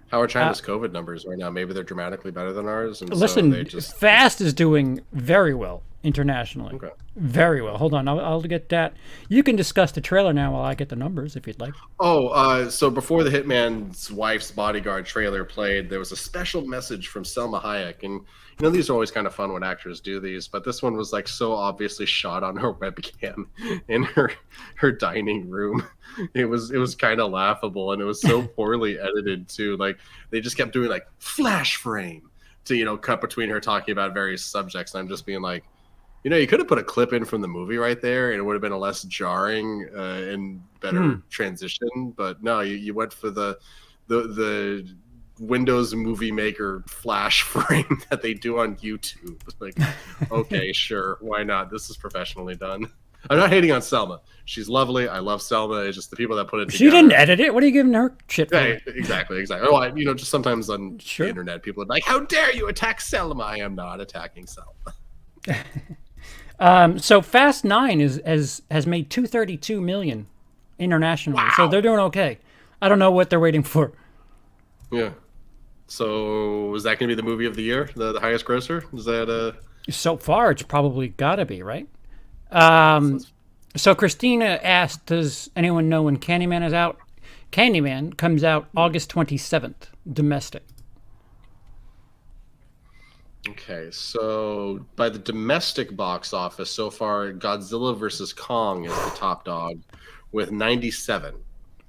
how are China's COVID numbers right now? Maybe they're dramatically better than ours. And
listen, Fast is doing very well internationally.
Okay.
Very well. Hold on, I'll get that. You can discuss the trailer now while I get the numbers, if you'd like.
So before the Hitman's Wife's Bodyguard trailer played, there was a special message from Selma Hayek, and these are always kind of fun when actors do these, but this one was like so obviously shot on her webcam in her dining room. It was kind of laughable, and it was so poorly edited too. Like they just kept doing like flash frame to cut between her talking about various subjects, and I'm just being like, you could have put a clip in from the movie right there, and it would have been a less jarring and better transition. But no, you went for the Windows Movie Maker flash frame that they do on YouTube. Like, okay, sure, why not? This is professionally done. I'm not hating on Selma. She's lovely. I love Selma. It's just the people that put it together.
She didn't edit it. What are you giving her shit for?
Yeah, exactly. Well, just sometimes on the internet, people are like, "How dare you attack Selma?" I am not attacking Selma.
So Fast 9 has made $232 million internationally.
Wow.
So they're doing okay. I don't know what they're waiting for.
Yeah. So is that going to be the movie of the year, the highest grosser? Is that
So far, it's probably got to be, right? So Christina asked, does anyone know when Candyman is out? Candyman comes out August 27th, domestic.
Okay, so by the domestic box office so far, Godzilla vs. Kong is the top dog with 97.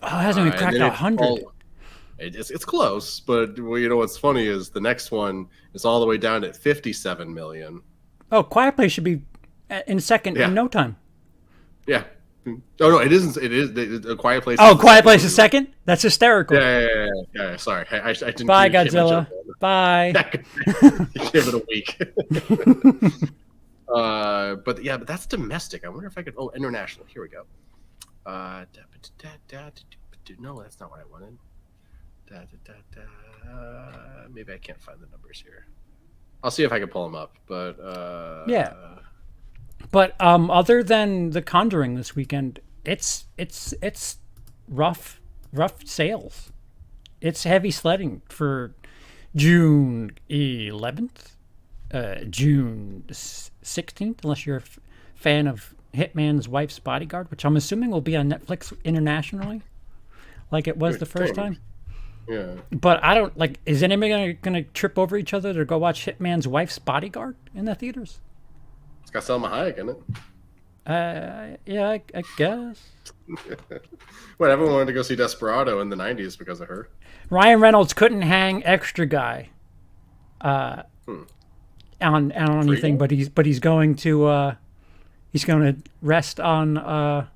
Oh, it hasn't even cracked 100.
It's close, but what's funny is the next one is all the way down at 57 million.
Oh, Quiet Place should be in second in no time.
Yeah. Oh no, it isn't. It is A Quiet Place.
Oh, Quiet Place is second. That's hysterical.
Yeah. Sorry, I didn't.
Bye, Godzilla. Bye.
Give it a week. But that's domestic. I wonder if I could. Oh, international. Here we go. No, that's not what I wanted. Maybe I can't find the numbers here. I'll see if I can pull them up. But
yeah. But other than The Conjuring this weekend, it's rough sales. It's heavy sledding for June 11th, June 16th, unless you're a fan of Hitman's Wife's Bodyguard, which I'm assuming will be on Netflix internationally, like it was the first time.
Yeah.
But I don't is anybody gonna trip over each other to go watch Hitman's Wife's Bodyguard in the theaters?
It's got Selma Hayek in it.
Yeah, I guess.
What, everyone wanted to go see Desperado in the 90s because of her.
Ryan Reynolds couldn't hang Extra Guy on anything, but he's going to rest on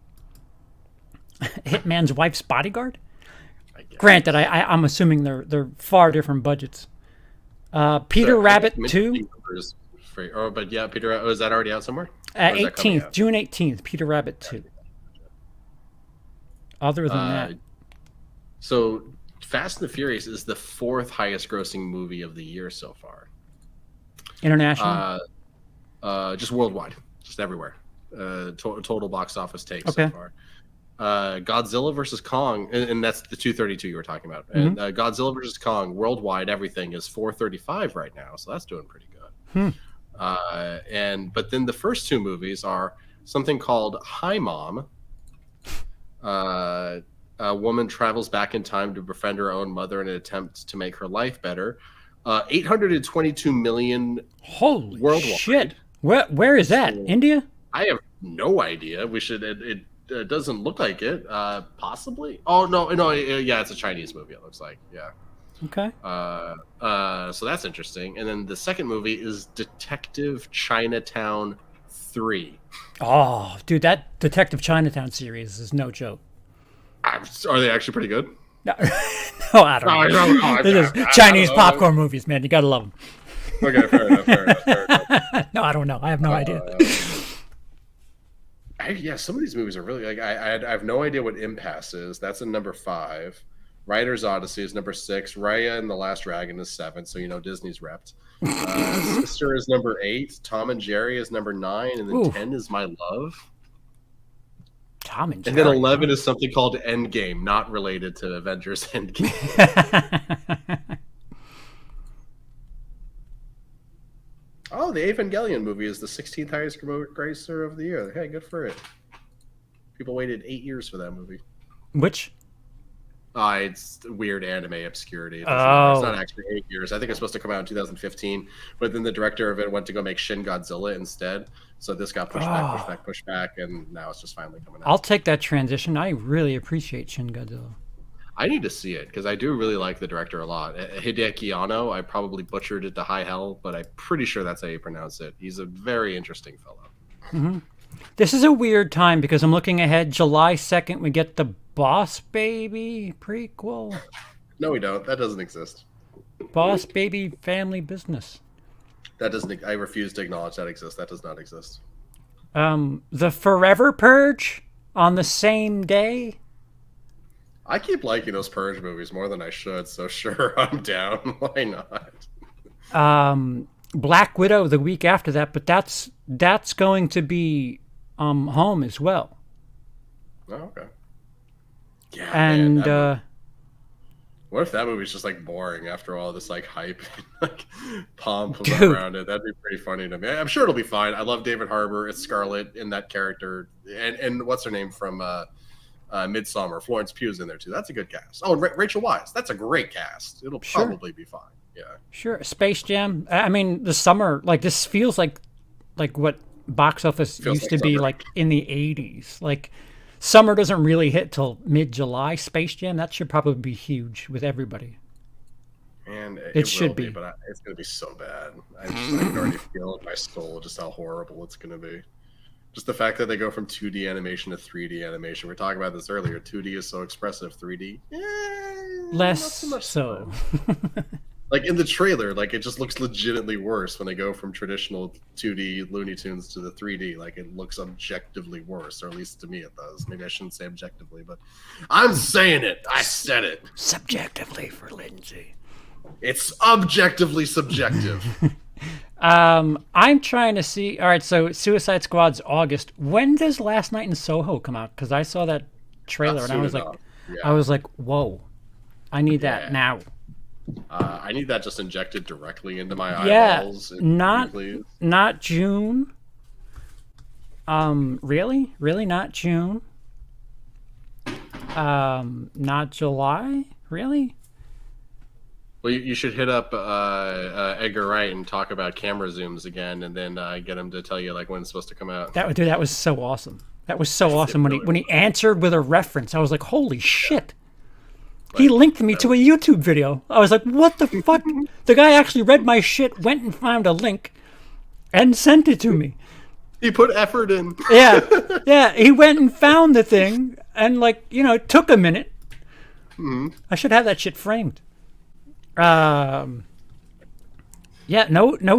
Hitman's Wife's Bodyguard. Granted, I'm assuming they're far different budgets. Peter Rabbit 2.
But yeah, Peter. Is that already out somewhere?
18th, June 18th. Peter Rabbit 2. Other than that,
so Fast and the Furious is the fourth highest grossing movie of the year so far.
International.
Just worldwide, just everywhere. Total box office take so far. Godzilla versus Kong, and that's the 232 you were talking about. And Godzilla versus Kong worldwide, everything is 435 right now, so that's doing pretty good. But then the first two movies are something called Hi Mom. A woman travels back in time to befriend her own mother in an attempt to make her life better. 822 million.
Holy
worldwide.
Shit! Where is that? India?
I have no idea. We should. doesn't look like it. Possibly. Oh no, yeah, it's a Chinese movie. It looks like, yeah.
Okay.
So that's interesting. And then the second movie is Detective Chinatown 3.
Oh, dude, that Detective Chinatown series is no joke.
Are they actually pretty good?
No, no, I don't know. This is Chinese popcorn movies, man. You gotta love them.
Okay, fair enough.
No, I don't know. I have no idea.
Yeah, some of these movies are really like I have no idea what Impasse is. That's in number 5. Writer's Odyssey is number 6. Raya and the Last Dragon is 7. So Disney's repped. Sister is number 8. Tom and Jerry is number 9, and then 10 is My Love.
Tom and Jerry.
And then 11 is something called Endgame, not related to Avengers Endgame. Oh, the Evangelion movie is the 16th highest grosser of the year. Hey, good for it. People waited 8 years for that movie.
Which?
It's weird anime obscurity. It's not actually 8 years. I think it's supposed to come out in 2015, but then the director of it went to go make Shin Godzilla instead. So this got pushed back, and now it's just finally coming out.
I'll take that transition. I really appreciate Shin Godzilla.
I need to see it because I do really like the director a lot. Hideaki Anno, I probably butchered it to high hell, but I'm pretty sure that's how you pronounce it. He's a very interesting fellow.
Mm-hmm. This is a weird time because I'm looking ahead. July 2nd, we get the Boss Baby prequel.
No, we don't. That doesn't exist.
Boss Baby Family Business.
That doesn't. I refuse to acknowledge that exists. That does not exist.
The Forever Purge on the same day.
I keep liking those Purge movies more than I should, so sure, I'm down. Why not?
Black Widow the week after that, but that's going to be home as well.
Oh, okay. Yeah,
and
man, what if that movie's just like boring after all this like hype and like pomp around it? That'd be pretty funny to me. I'm sure it'll be fine. I love David Harbour. It's Scarlett in that character, and what's her name from Midsommar? Florence Pugh's in there too. That's a good cast. Oh, Rachel Weisz. That's a great cast. It'll probably be fine. Yeah.
Sure. Space Jam. I mean, the summer, like this feels like what box office used to be like in the 80s. Like summer doesn't really hit till mid-July. Space Jam, that should probably be huge with everybody.
And
it should be,
but it's going to be so bad. I can already feel in my soul just how horrible it's going to be. Just the fact that they go from 2D animation to 3D animation. We were talking about this earlier. 2D is so expressive. 3D,
less
not so much
so.
Like in the trailer, like it just looks legitimately worse when they go from traditional 2D Looney Tunes to the 3D. Like it looks objectively worse, or at least to me it does. Maybe I shouldn't say objectively, but I'm saying it. I said it.
Subjectively for Lindsey.
It's objectively subjective.
I'm trying to see. All right, so Suicide Squad's August. When does Last Night in Soho come out? Because I saw that trailer and I was like, whoa, I need that now.
I need that just injected directly into my eyeballs.
Not June. Really not June. Not July. Really?
Well, you should hit up Edgar Wright and talk about camera zooms again, and then get him to tell you like when it's supposed to come out.
That was so awesome. That was so awesome when he answered with a reference. I was like, holy shit. Like, he linked me to a YouTube video. I was like, what the fuck? The guy actually read my shit, went and found a link, and sent it to me.
He put effort in.
Yeah. He went and found the thing, and it took a minute.
Mm-hmm.
I should have that shit framed. No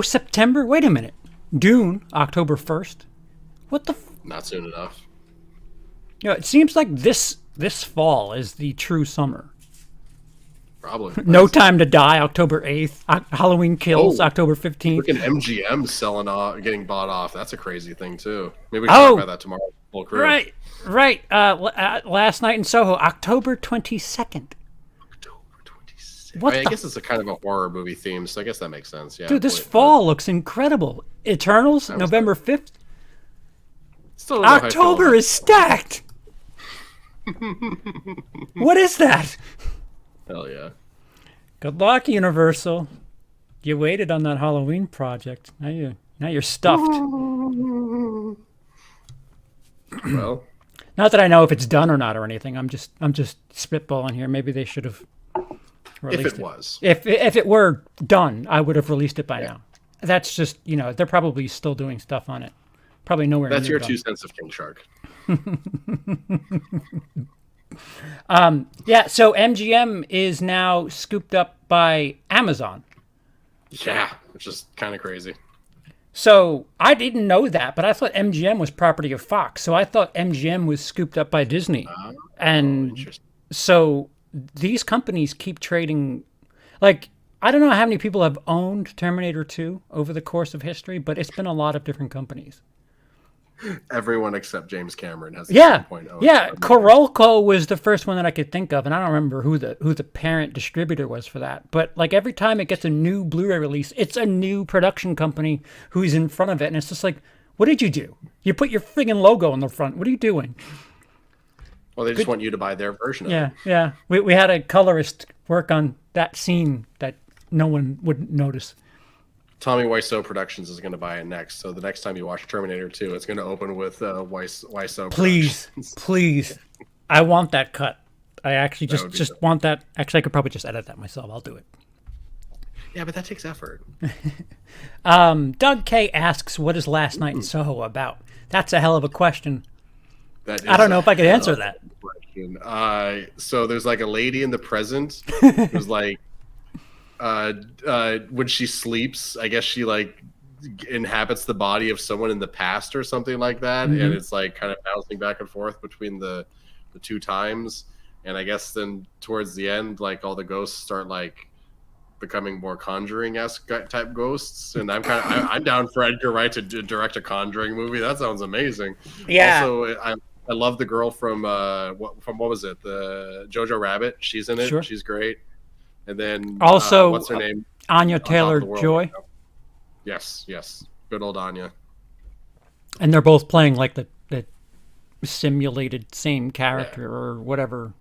September. Wait a minute. Dune, October 1st. What the?
Not soon enough.
It seems like this fall is the true summer.
Probably.
No Time to Die, October 8th. Halloween Kills, October 15th.
Look at MGM selling off, getting bought off. That's a crazy thing, too. Maybe we can talk about that tomorrow. Full crew.
Right. Last Night in Soho, October 22nd.
I guess it's a kind of a horror movie theme, so I guess that makes sense. Yeah.
Dude, this fall looks incredible. Eternals, November 5th.
Still
October is stacked. What is that?
Hell yeah.
Good luck, Universal. You waited on that Halloween project. Now you're stuffed.
Well.
Not that I know if it's done or not or anything. I'm just spitballing here. Maybe they should have released
If it was.
If it were done, I would have released it by now. That's just, they're probably still doing stuff on it. Probably nowhere
That's
near
your
done.
2 cents of King Shark.
So MGM is now scooped up by Amazon.
Yeah, which is kind of crazy.
So I didn't know that, but I thought MGM was property of Fox. So I thought MGM was scooped up by Disney. And so these companies keep trading. Like, I don't know how many people have owned Terminator 2 over the course of history, but it's been a lot of different companies.
Everyone except James Cameron has.
Yeah. Corolco was the first one that I could think of, and I don't remember who the parent distributor was for that. But like every time it gets a new Blu-ray release, it's a new production company who's in front of it, and it's just like, what did you do? You put your friggin' logo on the front. What are you doing?
Well, they just want you to buy their version of it.
Yeah. We had a colorist work on that scene that no one would notice.
Tommy Wiseau Productions is going to buy it next. So the next time you watch Terminator 2, it's going to open with Wiseau
Please. I want that cut. I actually just want that. Actually, I could probably just edit that myself. I'll do it.
Yeah, but that takes effort.
Doug K asks, what is Last Night in Soho about? That's a hell of a question. I don't know if I could answer that.
So there's like a lady in the present who's like, when she sleeps, I guess she like inhabits the body of someone in the past or something like that, and it's like kind of bouncing back and forth between the two times. And I guess then towards the end, like all the ghosts start like becoming more Conjuring-esque type ghosts. And I'm down for Edgar Wright to direct a Conjuring movie. That sounds amazing.
Yeah.
Also, I love the girl from what was it? The Jojo Rabbit. She's in it. Sure. She's great. And then
also,
what's her name?
Anya Taylor-Joy.
Yes. Good old Anya.
And they're both playing like the simulated same character or whatever.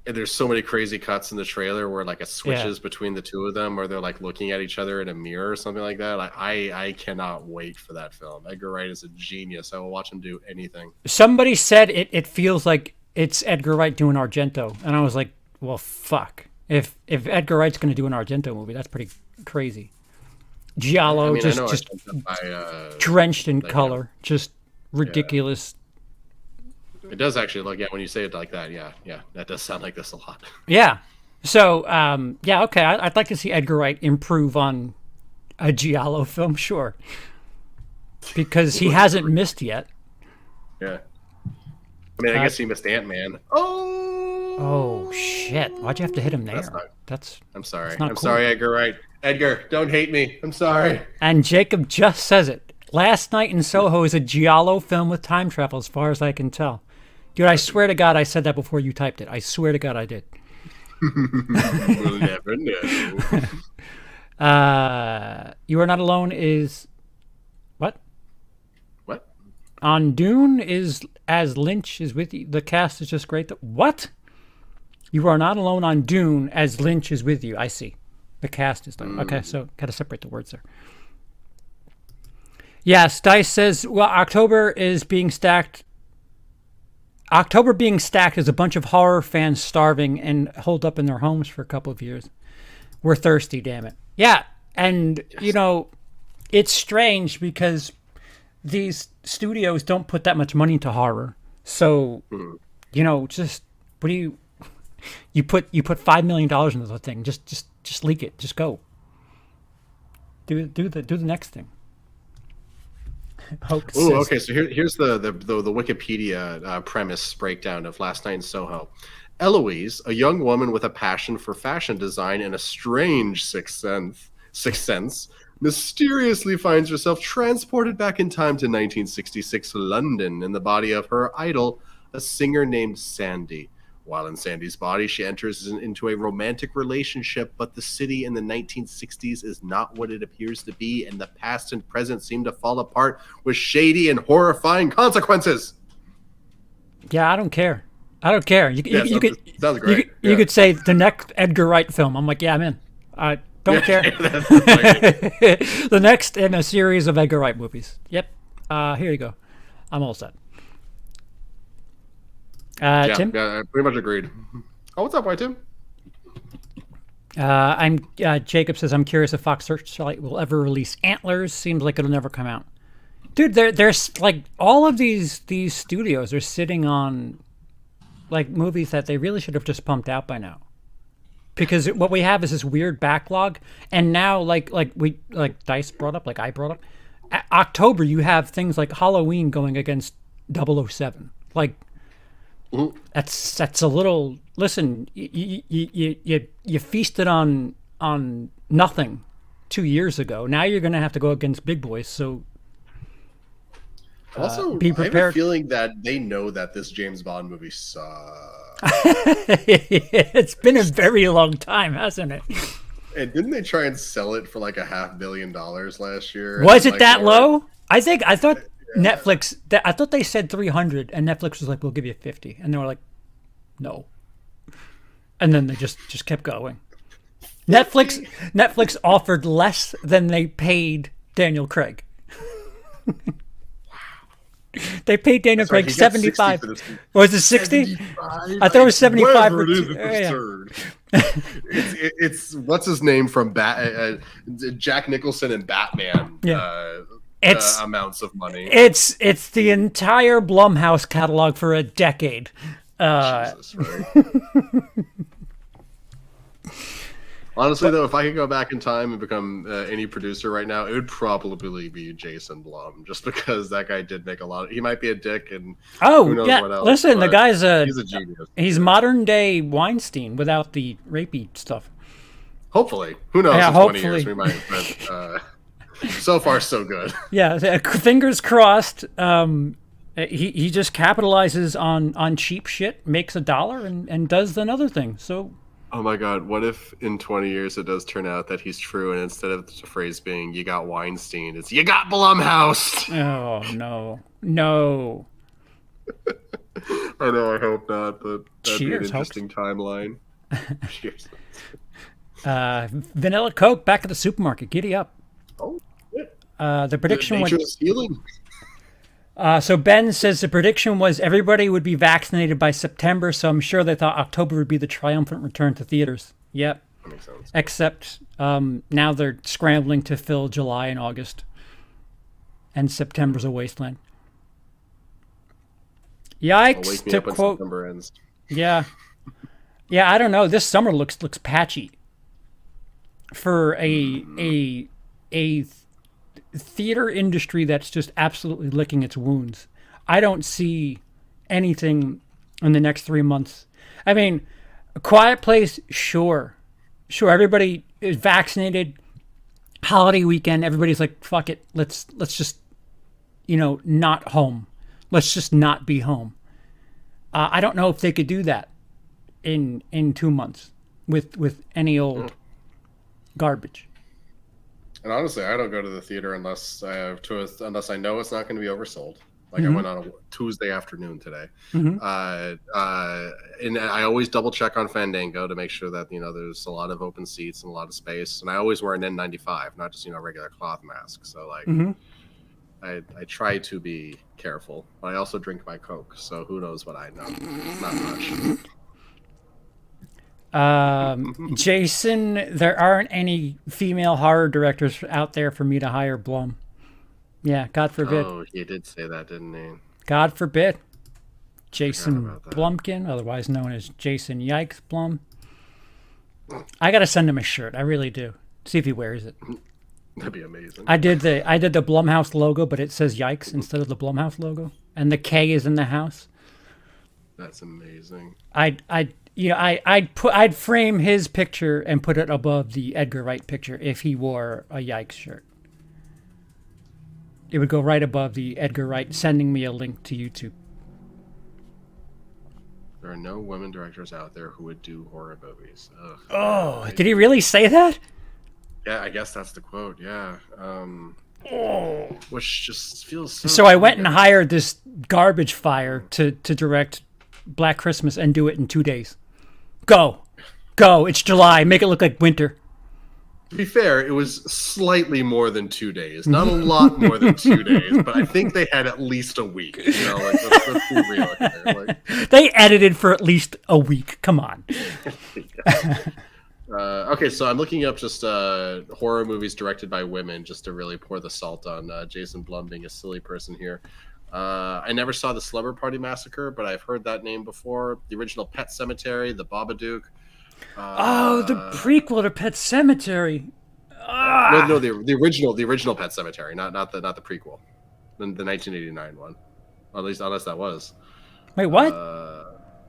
And there's so many crazy cuts in the trailer where like it switches between the two of them, or they're like looking at each other in a mirror or something like that. I cannot wait for that film. Edgar Wright is a genius. I will watch him do anything.
Somebody said it feels like it's Edgar Wright doing Argento, and I was like, well, fuck. If Edgar Wright's going to do an Argento movie, that's pretty crazy. Giallo, just drenched in color, just ridiculous.
It does actually look, when you say it like that, that does sound like this a lot.
Yeah. So, okay, I'd like to see Edgar Wright improve on a Giallo film, sure. Because he hasn't missed yet.
Yeah. I mean, I guess he missed Ant-Man.
Oh shit! Why'd you have to hit him there?
I'm sorry.
I'm cool.
Sorry, Edgar Wright. Edgar, don't hate me. I'm sorry.
And Jacob just says it. Last Night in Soho is a Giallo film with time travel, as far as I can tell. Dude, I swear to God, I said that before you typed it. I swear to God, I did.
We'll never know.
You Are Not Alone is what?
What?
On Dune is As Lynch is with you. The cast is just great. What? You Are Not Alone on Dune as Lynch is with you. I see. The cast is done. Okay, so got to separate the words there. Yes, Dice says, well, October being stacked as a bunch of horror fans starving and holed up in their homes for a couple of years. We're thirsty, damn it. Yeah, and, it's strange because these studios don't put that much money into horror. So, just, what do you put $5 million into the thing. Just leak it. Just go. Do the next thing.
Okay. So here's the Wikipedia premise breakdown of Last Night in Soho. Eloise, a young woman with a passion for fashion design and a strange sixth sense, mysteriously finds herself transported back in time to 1966 London in the body of her idol, a singer named Sandy. While in Sandy's body, she enters into a romantic relationship, but the city in the 1960s is not what it appears to be, and the past and present seem to fall apart with shady and horrifying consequences.
Yeah, I don't care. You could
sounds great.
You could say the next Edgar Wright film. I'm like, yeah, I'm in. I don't care. The next in a series of Edgar Wright movies. Yep. Here you go. I'm all set. Tim?
Yeah, I pretty much agreed. Oh, what's up, White Tim?
I'm Jacob says I'm curious if Fox Searchlight will ever release Antlers. Seems like it'll never come out. Dude, there's like all of these studios are sitting on like movies that they really should have just pumped out by now. Because what we have is this weird backlog, and now like Dice brought up, like I brought up, October you have things like Halloween going against 007. Like that's a little. Listen, you feasted on nothing 2 years ago. Now you're gonna have to go against big boys. So
also,
be prepared.
I have a feeling that they know that this James Bond movie sucks.
It's been a very long time, hasn't it?
And didn't they try and sell it for like $500 million last year?
Was it that low? I thought Netflix. I thought they said 300, and Netflix was like, "We'll give you 50," and they were like, "No." And then they just kept going. Netflix offered less than they paid Daniel Craig. They paid Daniel Craig 75. Was it 60? I thought it was 75.
Whatever it is, it's absurd. It's what's his name from Jack Nicholson and Batman. It's amounts of money.
It's the entire Blumhouse catalog for a decade.
Jesus, right? Honestly, though, if I could go back in time and become any producer right now, it would probably be Jason Blum, just because that guy did make a lot. He might be a dick, and who knows what else.
Listen, the guy's
he's a genius.
He's modern day Weinstein without the rapey stuff.
Hopefully, who knows?
Yeah,
in 20 years we might. But so far, so good.
Yeah, fingers crossed. He just capitalizes on cheap shit, makes $1, and does another thing. So.
Oh my God, what if in 20 years it does turn out that he's true, and instead of the phrase being "you got Weinstein," it's "you got Blumhouse"?
Oh, no.
I know, I hope not, but that'd be an
Cheers,
interesting timeline. Cheers.
Vanilla Coke back at the supermarket. Giddy up.
Oh, yeah.
The prediction
was healing.
So Ben says the prediction was everybody would be vaccinated by September, so I'm sure they thought October would be the triumphant return to theaters. Yep.
That makes sense.
Except now they're scrambling to fill July and August. And September's a wasteland. Yikes, to quote.
September ends.
Yeah. Yeah, I don't know. This summer looks patchy. For a theater industry that's just absolutely licking its wounds. I don't see anything in the next 3 months. I mean, A Quiet Place, sure, everybody is vaccinated. Holiday weekend, everybody's like, fuck it, let's just, not home. Let's just not be home. I don't know if they could do that in 2 months with any old garbage.
And honestly, I don't go to the theater unless I know it's not going to be oversold. Like I went on a Tuesday afternoon today, and I always double check on Fandango to make sure that there's a lot of open seats and a lot of space. And I always wear an N95, not just regular cloth mask. So I try to be careful, but I also drink my Coke. So who knows what I know? Not much.
Jason, there aren't any female horror directors out there for me to hire Blum. Yeah, God forbid.
Oh, he did say that, didn't he?
God forbid. Jason Blumkin, otherwise known as Jason Yikes Blum. I gotta send him a shirt. I really do. See if he wears it.
That'd be amazing.
I did the Blumhouse logo, but it says Yikes instead of the Blumhouse logo, and the K is in the house.
That's amazing.
I'd frame his picture and put it above the Edgar Wright picture if he wore a Yikes shirt. It would go right above the Edgar Wright, sending me a link to YouTube.
There are no women directors out there who would do horror movies. Ugh.
Oh, did he really say that?
Yeah, I guess that's the quote. Yeah. Which just feels
so I went and hired this garbage fire to direct Black Christmas and do it in 2 days. Go. It's July. Make it look like winter.
To be fair, it was slightly more than 2 days. Not a lot more than 2 days, but I think they had at least a week. Let's be real here.
They edited for at least a week. Come on.
Okay, so I'm looking up just horror movies directed by women, just to really pour the salt on Jason Blum being a silly person here. I never saw the Slumber Party Massacre, but I've heard that name before. The original Pet Sematary, The Babadook.
The prequel to Pet Sematary.
No, the original Pet Sematary, not the prequel, the 1989 one. Or at least unless that was.
Wait, what?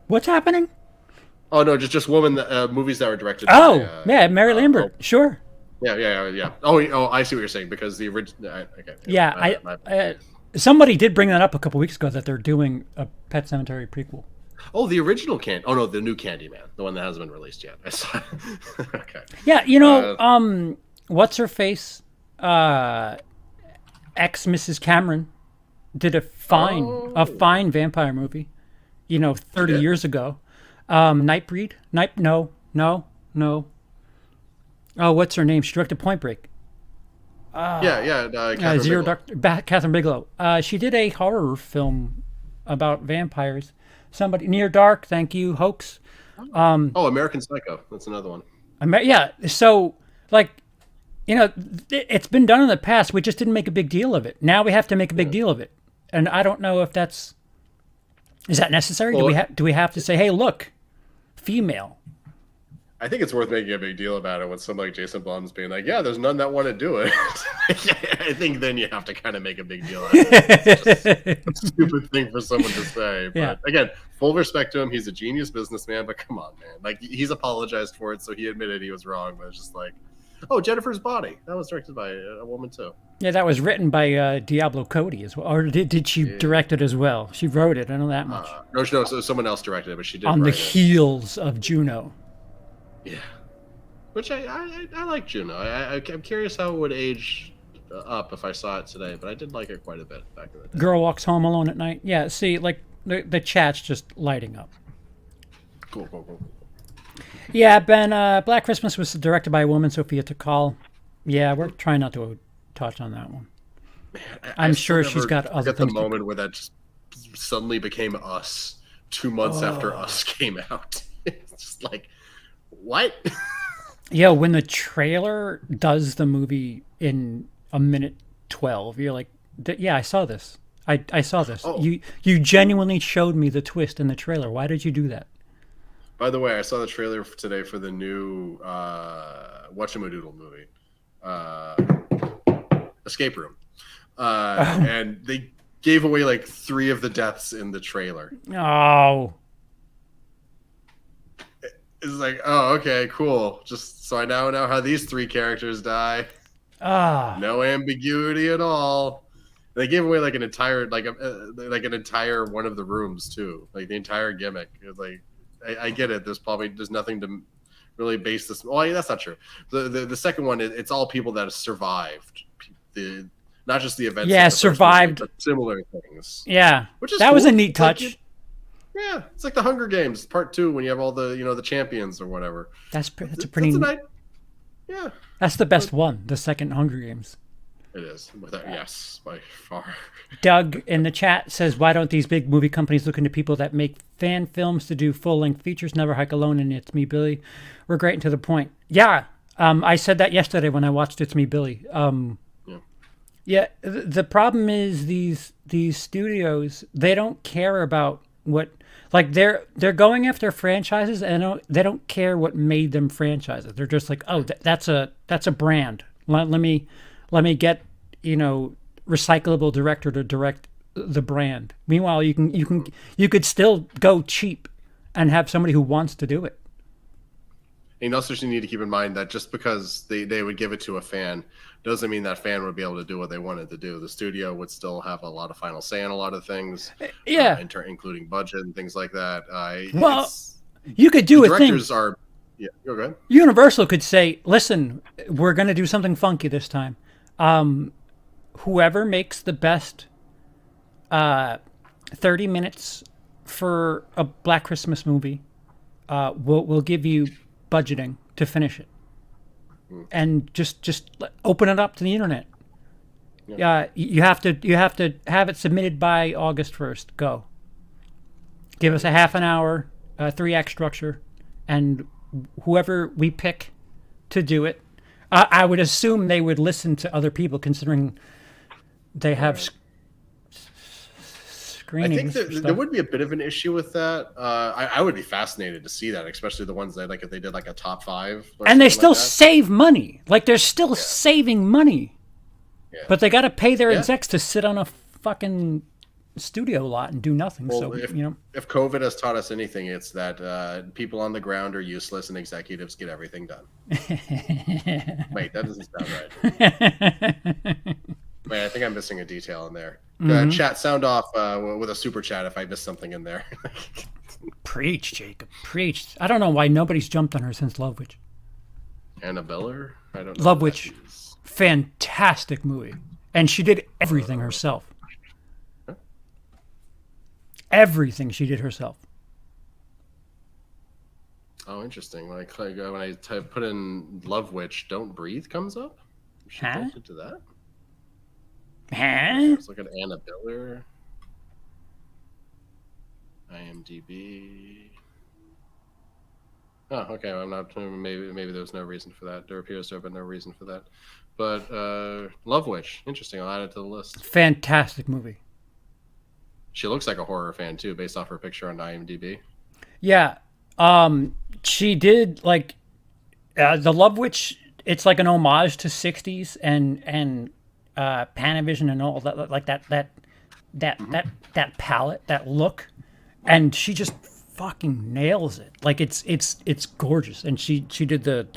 What's happening?
Oh no, just women movies that were directed.
Yeah, Mary Lambert. Sure.
Yeah. Oh, I see what you're saying because the original. Okay.
Yeah, somebody did bring that up a couple weeks ago that they're doing a Pet Sematary prequel.
Oh, the original Oh no, the new Candyman, the one that hasn't been released yet. I saw. Okay.
Yeah, what's her face? Ex Mrs. Cameron did a fine vampire movie. 30 years ago. Nightbreed? No. Oh, what's her name? She directed Point Break. Catherine Bigelow. She did a horror film about vampires. Somebody Near Dark. Thank you, Hoax.
American Psycho. That's another one.
So it's been done in the past. We just didn't make a big deal of it. Now we have to make a big deal of it, and I don't know if is that necessary. Well, do we have to say, hey, look, female?
I think it's worth making a big deal about it when someone like Jason Blum's being like, yeah, there's none that want to do it. I think then you have to kind of make a big deal out of it. It's just a stupid thing for someone to say. But again, full respect to him. He's a genius businessman, but come on, man. He's apologized for it, so he admitted he was wrong. But it's just Jennifer's Body. That was directed by a woman, too.
Yeah, that was written by Diablo Cody as well. Or did she direct it as well? She wrote it. I know that much.
No, so someone else directed it, but she did
on the heels of Juno.
Yeah, which I like Juno. I'm curious how it would age up if I saw it today, but I did like it quite a bit back in the day.
Girl Walks Home Alone at Night. Yeah, see, the chat's just lighting up.
Cool.
Yeah, Ben, Black Christmas was directed by a woman, Sophia Takal. Yeah, we're trying not to touch on that one.
Man,
I'm sure she's got other things.
The moment where that just suddenly became Us 2 months after Us came out. It's just like, what?
Yeah, when the trailer does the movie in a minute 12, you're like, yeah, I saw this. I saw this. Oh. You genuinely showed me the twist in the trailer. Why did you do that?
By the way, I saw the trailer today for the new Whatchamadoodle movie, Escape Room. And they gave away 3 of the deaths in the trailer.
Oh.
It's like, oh, okay, cool. Just so I now know how these 3 characters die. No ambiguity at all. They gave away an entire an entire one of the rooms too, the entire gimmick. It's I get it. There's nothing to really base this. Well, that's not true. The second one, it's all people that have survived not just the events.
Yeah, survived
movie, but similar things.
Yeah,
which is
that
cool.
was a neat touch.
Yeah, it's like the Hunger Games Part 2 when you have all the the champions or whatever.
That's That's the best one. The second Hunger Games.
It is. Yes, by far.
Doug in the chat says, why don't these big movie companies look into people that make fan films to do full-length features? Never Hike Alone and It's Me, Billy. We're great and to the point. Yeah, I said that yesterday when I watched It's Me, Billy. Yeah, the problem is these studios, they don't care about what... they're going after franchises and they don't care what made them franchises. They're just like, oh, that's a brand. Let me get recyclable director to direct the brand. Meanwhile, you could still go cheap and have somebody who wants to do it.
And also, you need to keep in mind that just because they would give it to a fan doesn't mean that fan would be able to do what they wanted to do. The studio would still have a lot of final say on a lot of things, including budget and things like that.
You could do a thing.
Directors are, go ahead.
Universal could say, "Listen, we're going to do something funky this time. Whoever makes the best 30 minutes for a Black Christmas movie, we'll give you budgeting to finish it." and just open it up to the internet. Yeah, you have to have it submitted by August 1st. Go. Give us a half an hour, 3-act structure, and whoever we pick to do it, I would assume they would listen to other people, considering they have screenings.
I think there would be a bit of an issue with that. I would be fascinated to see that, especially the ones that, like, if they did like a top 5.
And they still save money. Like, they're still saving money. Yeah. But they got to pay their execs to sit on a fucking studio lot and do nothing.
Well,
so
if COVID has taught us anything, it's that people on the ground are useless and executives get everything done. Wait, that doesn't sound right. Wait, I think I'm missing a detail in there. Chat, sound off with a super chat if I missed something in there.
Preach, Jacob, preach. I don't know why nobody's jumped on her since Love Witch.
Anna Biller? I don't know.
Love Witch, fantastic movie, and she did everything herself. Everything she did herself.
Oh, interesting. When I put in Love Witch, Don't Breathe comes up? She bolted to that? Let's look at Anna Biller. IMDb. Oh, okay. I'm not. Maybe there's no reason for that. There appears to have been no reason for that. But Love Witch, interesting. I'll add it to the list.
Fantastic movie.
She looks like a horror fan too, based off her picture on IMDb.
Yeah, she did like the Love Witch. It's like an homage to '60s and Panavision and all that, like that palette, that look, and she just fucking nails it. Like it's gorgeous, and she did the,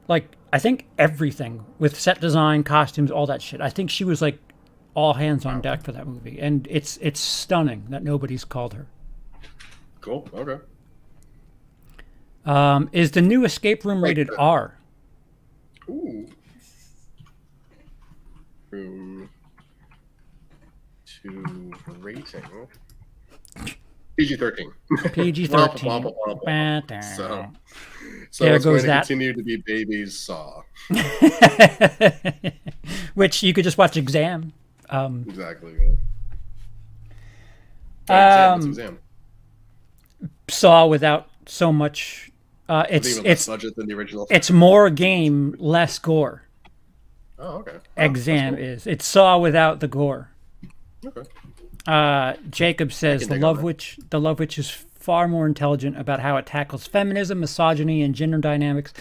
like, I think everything with set design, costumes, all that shit. I think she was like all hands on deck for that movie, and it's stunning that nobody's called her.
Cool. Okay.
Is the new Escape Room rated R?
Ooh. Room to rating. PG-13.
PG-13.
So
there
it's
goes
going to
that.
continue to be Baby's Saw.
Which you could just watch Exam.
Exactly. Exam.
Saw without so much. It's
budget than the original.
It's more game, less gore.
Oh, okay.
Exam is. It's Saw without the gore.
Okay.
Jacob says the Love Witch is far more intelligent about how it tackles feminism, misogyny, and gender dynamics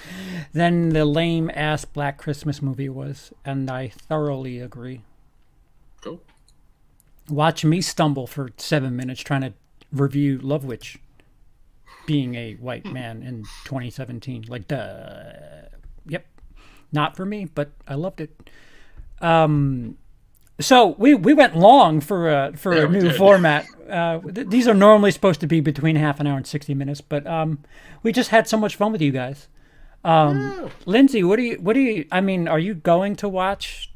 than the lame-ass Black Christmas movie was, and I thoroughly agree.
Cool.
Watch me stumble for 7 minutes trying to review Love Witch being a white man in 2017. Like, duh. Yep. Not for me, but I loved it. So we went long for a new format. These are normally supposed to be between half an hour and 60 minutes, but we just had so much fun with you guys. Lindsey, what do you? I mean, are you going to watch?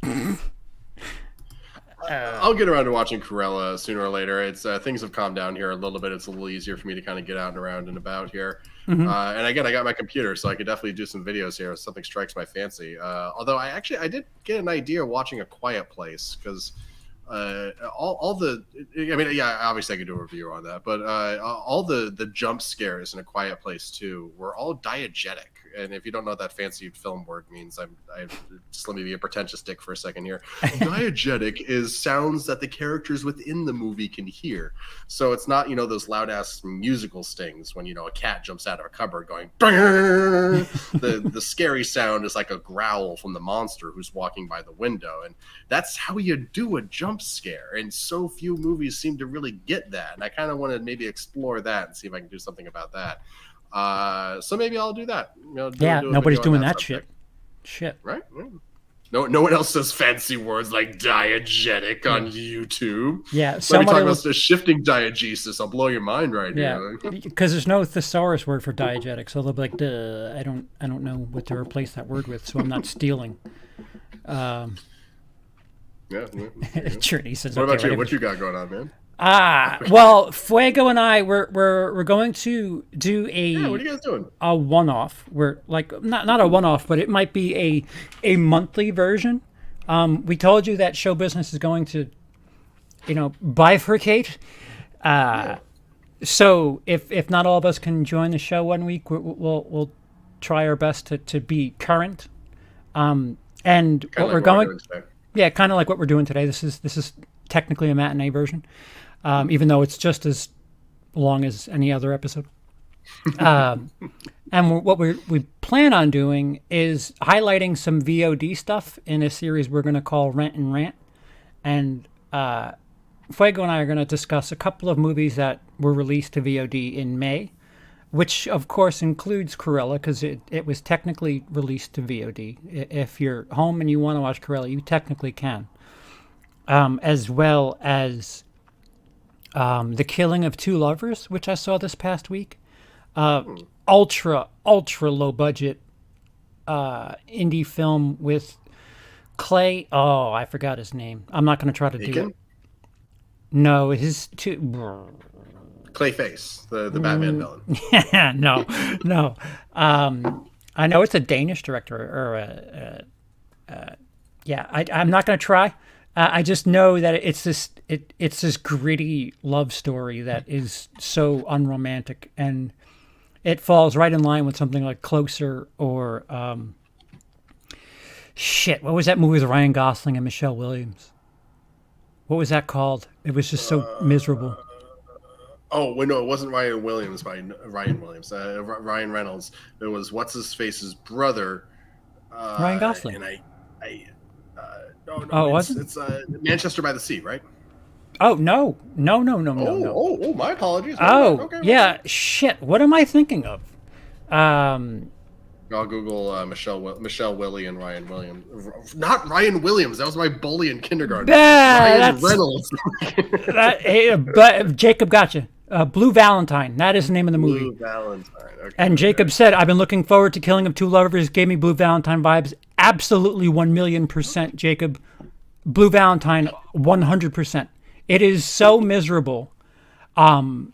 I'll get around to watching Cruella sooner or later. It's things have calmed down here a little bit. It's a little easier for me to kind of get out and around and about here. And again, I got my computer, so I could definitely do some videos here if something strikes my fancy. Although I did get an idea of watching A Quiet Place, because obviously I could do a review on that, but all the jump scares in A Quiet Place 2 were all diegetic. And if you don't know what that fancy film word means, just let me be a pretentious dick for a second here. Diegetic is sounds that the characters within the movie can hear. So it's not, those loud ass musical stings when, a cat jumps out of a cupboard going, the scary sound is like a growl from the monster who's walking by the window. And that's how you do a jump scare. And so few movies seem to really get that. And I kind of want to maybe explore that and see if I can do something about that. So maybe I'll do that.
Nobody's doing that shit.
Right? No one else says fancy words like diegetic on YouTube.
Yeah,
let me talk about shifting diegesis. I'll blow your mind right now.
Because there's no thesaurus word for diegetic, so they'll be like, duh, I don't know what to replace that word with, so I'm not stealing.
Trinity
says,
what about you? What you got going on, man?
Well, Fuego and I we're going to do
Yeah, what are you guys doing?
a one-off. We're like not a one-off, but it might be a monthly version. We told you that show business is going to, bifurcate. So if not all of us can join the show one week, we'll try our best to be current. And
Kinda
what
like
we're
what
going,
doing today.
yeah, kind of like what we're doing today. This is technically a matinee version, even though it's just as long as any other episode. And what we plan on doing is highlighting some VOD stuff in a series we're going to call Rent and Rant. And Fuego and I are going to discuss a couple of movies that were released to VOD in May, which of course includes Cruella because it was technically released to VOD. If you're home and you want to watch Cruella, you technically can. As well as The Killing of Two Lovers, which I saw this past week. Ultra low budget indie film with Clay. Oh, I forgot his name. I'm not going to try to do
Bacon?
it. No, his two.
Clayface, the Batman villain.
No. I know it's a Danish director, or yeah. I'm not going to try. I just know that it's this gritty love story that is so unromantic, and it falls right in line with something like Closer or shit. What was that movie with Ryan Gosling and Michelle Williams? What was that called? It was just so miserable.
Oh, wait, no, it wasn't Ryan Williams. Ryan Williams. Ryan Reynolds. It was what's his face's brother.
Ryan Gosling.
And no,
Oh, wasn't?
It's Manchester by the Sea, right?
Oh no.
Oh, my apologies.
Oh
Okay,
yeah, shit. What am I thinking of?
I'll Google Michelle Willie and Ryan Williams. Not Ryan Williams. That was my bully in kindergarten. Ryan Reynolds.
But Jacob gotcha. Blue Valentine. That is the name of the movie.
Blue Valentine. Okay,
And Jacob said, "I've been looking forward to Killing of Two Lovers." Gave me Blue Valentine vibes. Absolutely 1,000,000%, Jacob. Blue Valentine, 100%. It is so miserable, and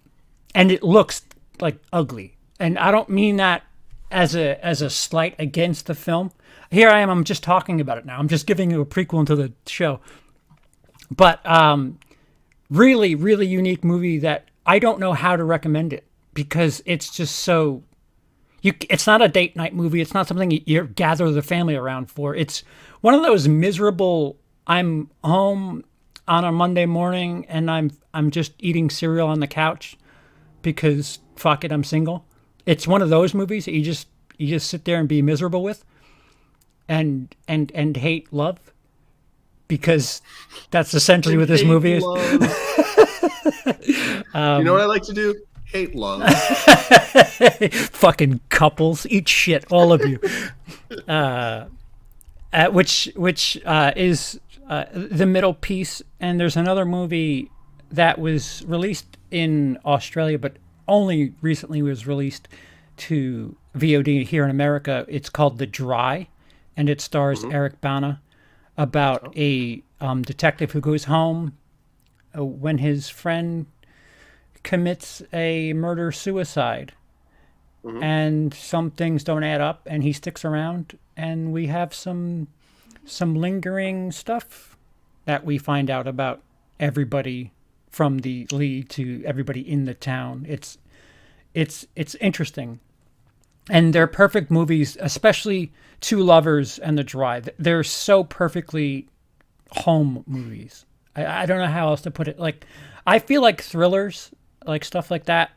it looks like ugly. And I don't mean that as a slight against the film. Here I am. I'm just talking about it now. I'm just giving you a prequel into the show. But really, really unique movie that I don't know how to recommend it because it's just so. It's not a date night movie. It's not something you gather the family around for. It's one of those miserable. I'm home on a Monday morning and I'm just eating cereal on the couch because fuck it, I'm single. It's one of those movies that you just sit there and be miserable with, and hate love, because that's essentially what this movie is.
You know what I like to do? Hate love.
Fucking couples, eat shit, all of you. Which is the middle piece, and there's another movie that was released in Australia, but only recently was released to VOD here in America. It's called The Dry, and it stars Eric Bana, about a detective who goes home when his friend commits a murder-suicide. And some things don't add up, and he sticks around, and we have some lingering stuff that we find out about everybody from the lead to everybody in the town. It's interesting, and they're perfect movies, especially Two Lovers and The Dry. They're so perfectly home movies. I don't know how else to put it. Like, I feel like thrillers, like stuff like that,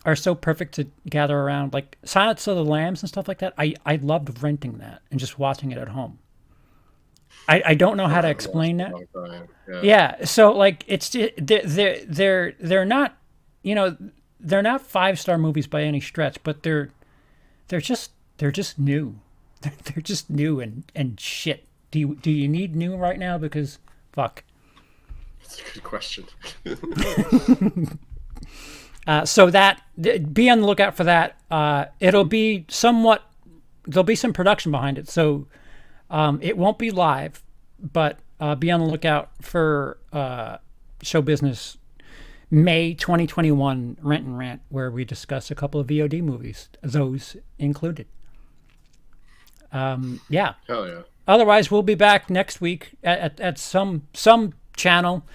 are so perfect to gather around. Like Silence of the Lambs and stuff like that. I loved renting that and just watching it at home. I don't know how to explain that. Yeah, so like they're not, they're not 5-star movies by any stretch, but they're just new. They're just new and shit. Do you need new right now? Because fuck.
That's a good question.
So that, be on the lookout for that. It'll be there'll be some production behind it. So it won't be live, but be on the lookout for show business May 2021 Rent and Rant, where we discuss a couple of VOD movies, those included. Yeah.
Hell yeah.
Otherwise, we'll be back next week at some channel.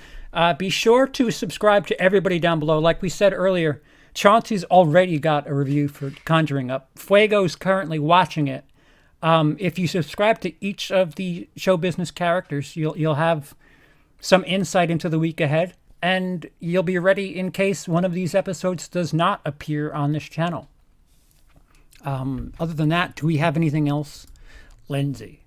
Be sure to subscribe to everybody down below. Like we said earlier, Chauncey's already got a review for Conjuring Up. Fuego's currently watching it. If you subscribe to each of the show business characters, you'll have some insight into the week ahead, and you'll be ready in case one of these episodes does not appear on this channel. Other than that, do we have anything else, Lindsey?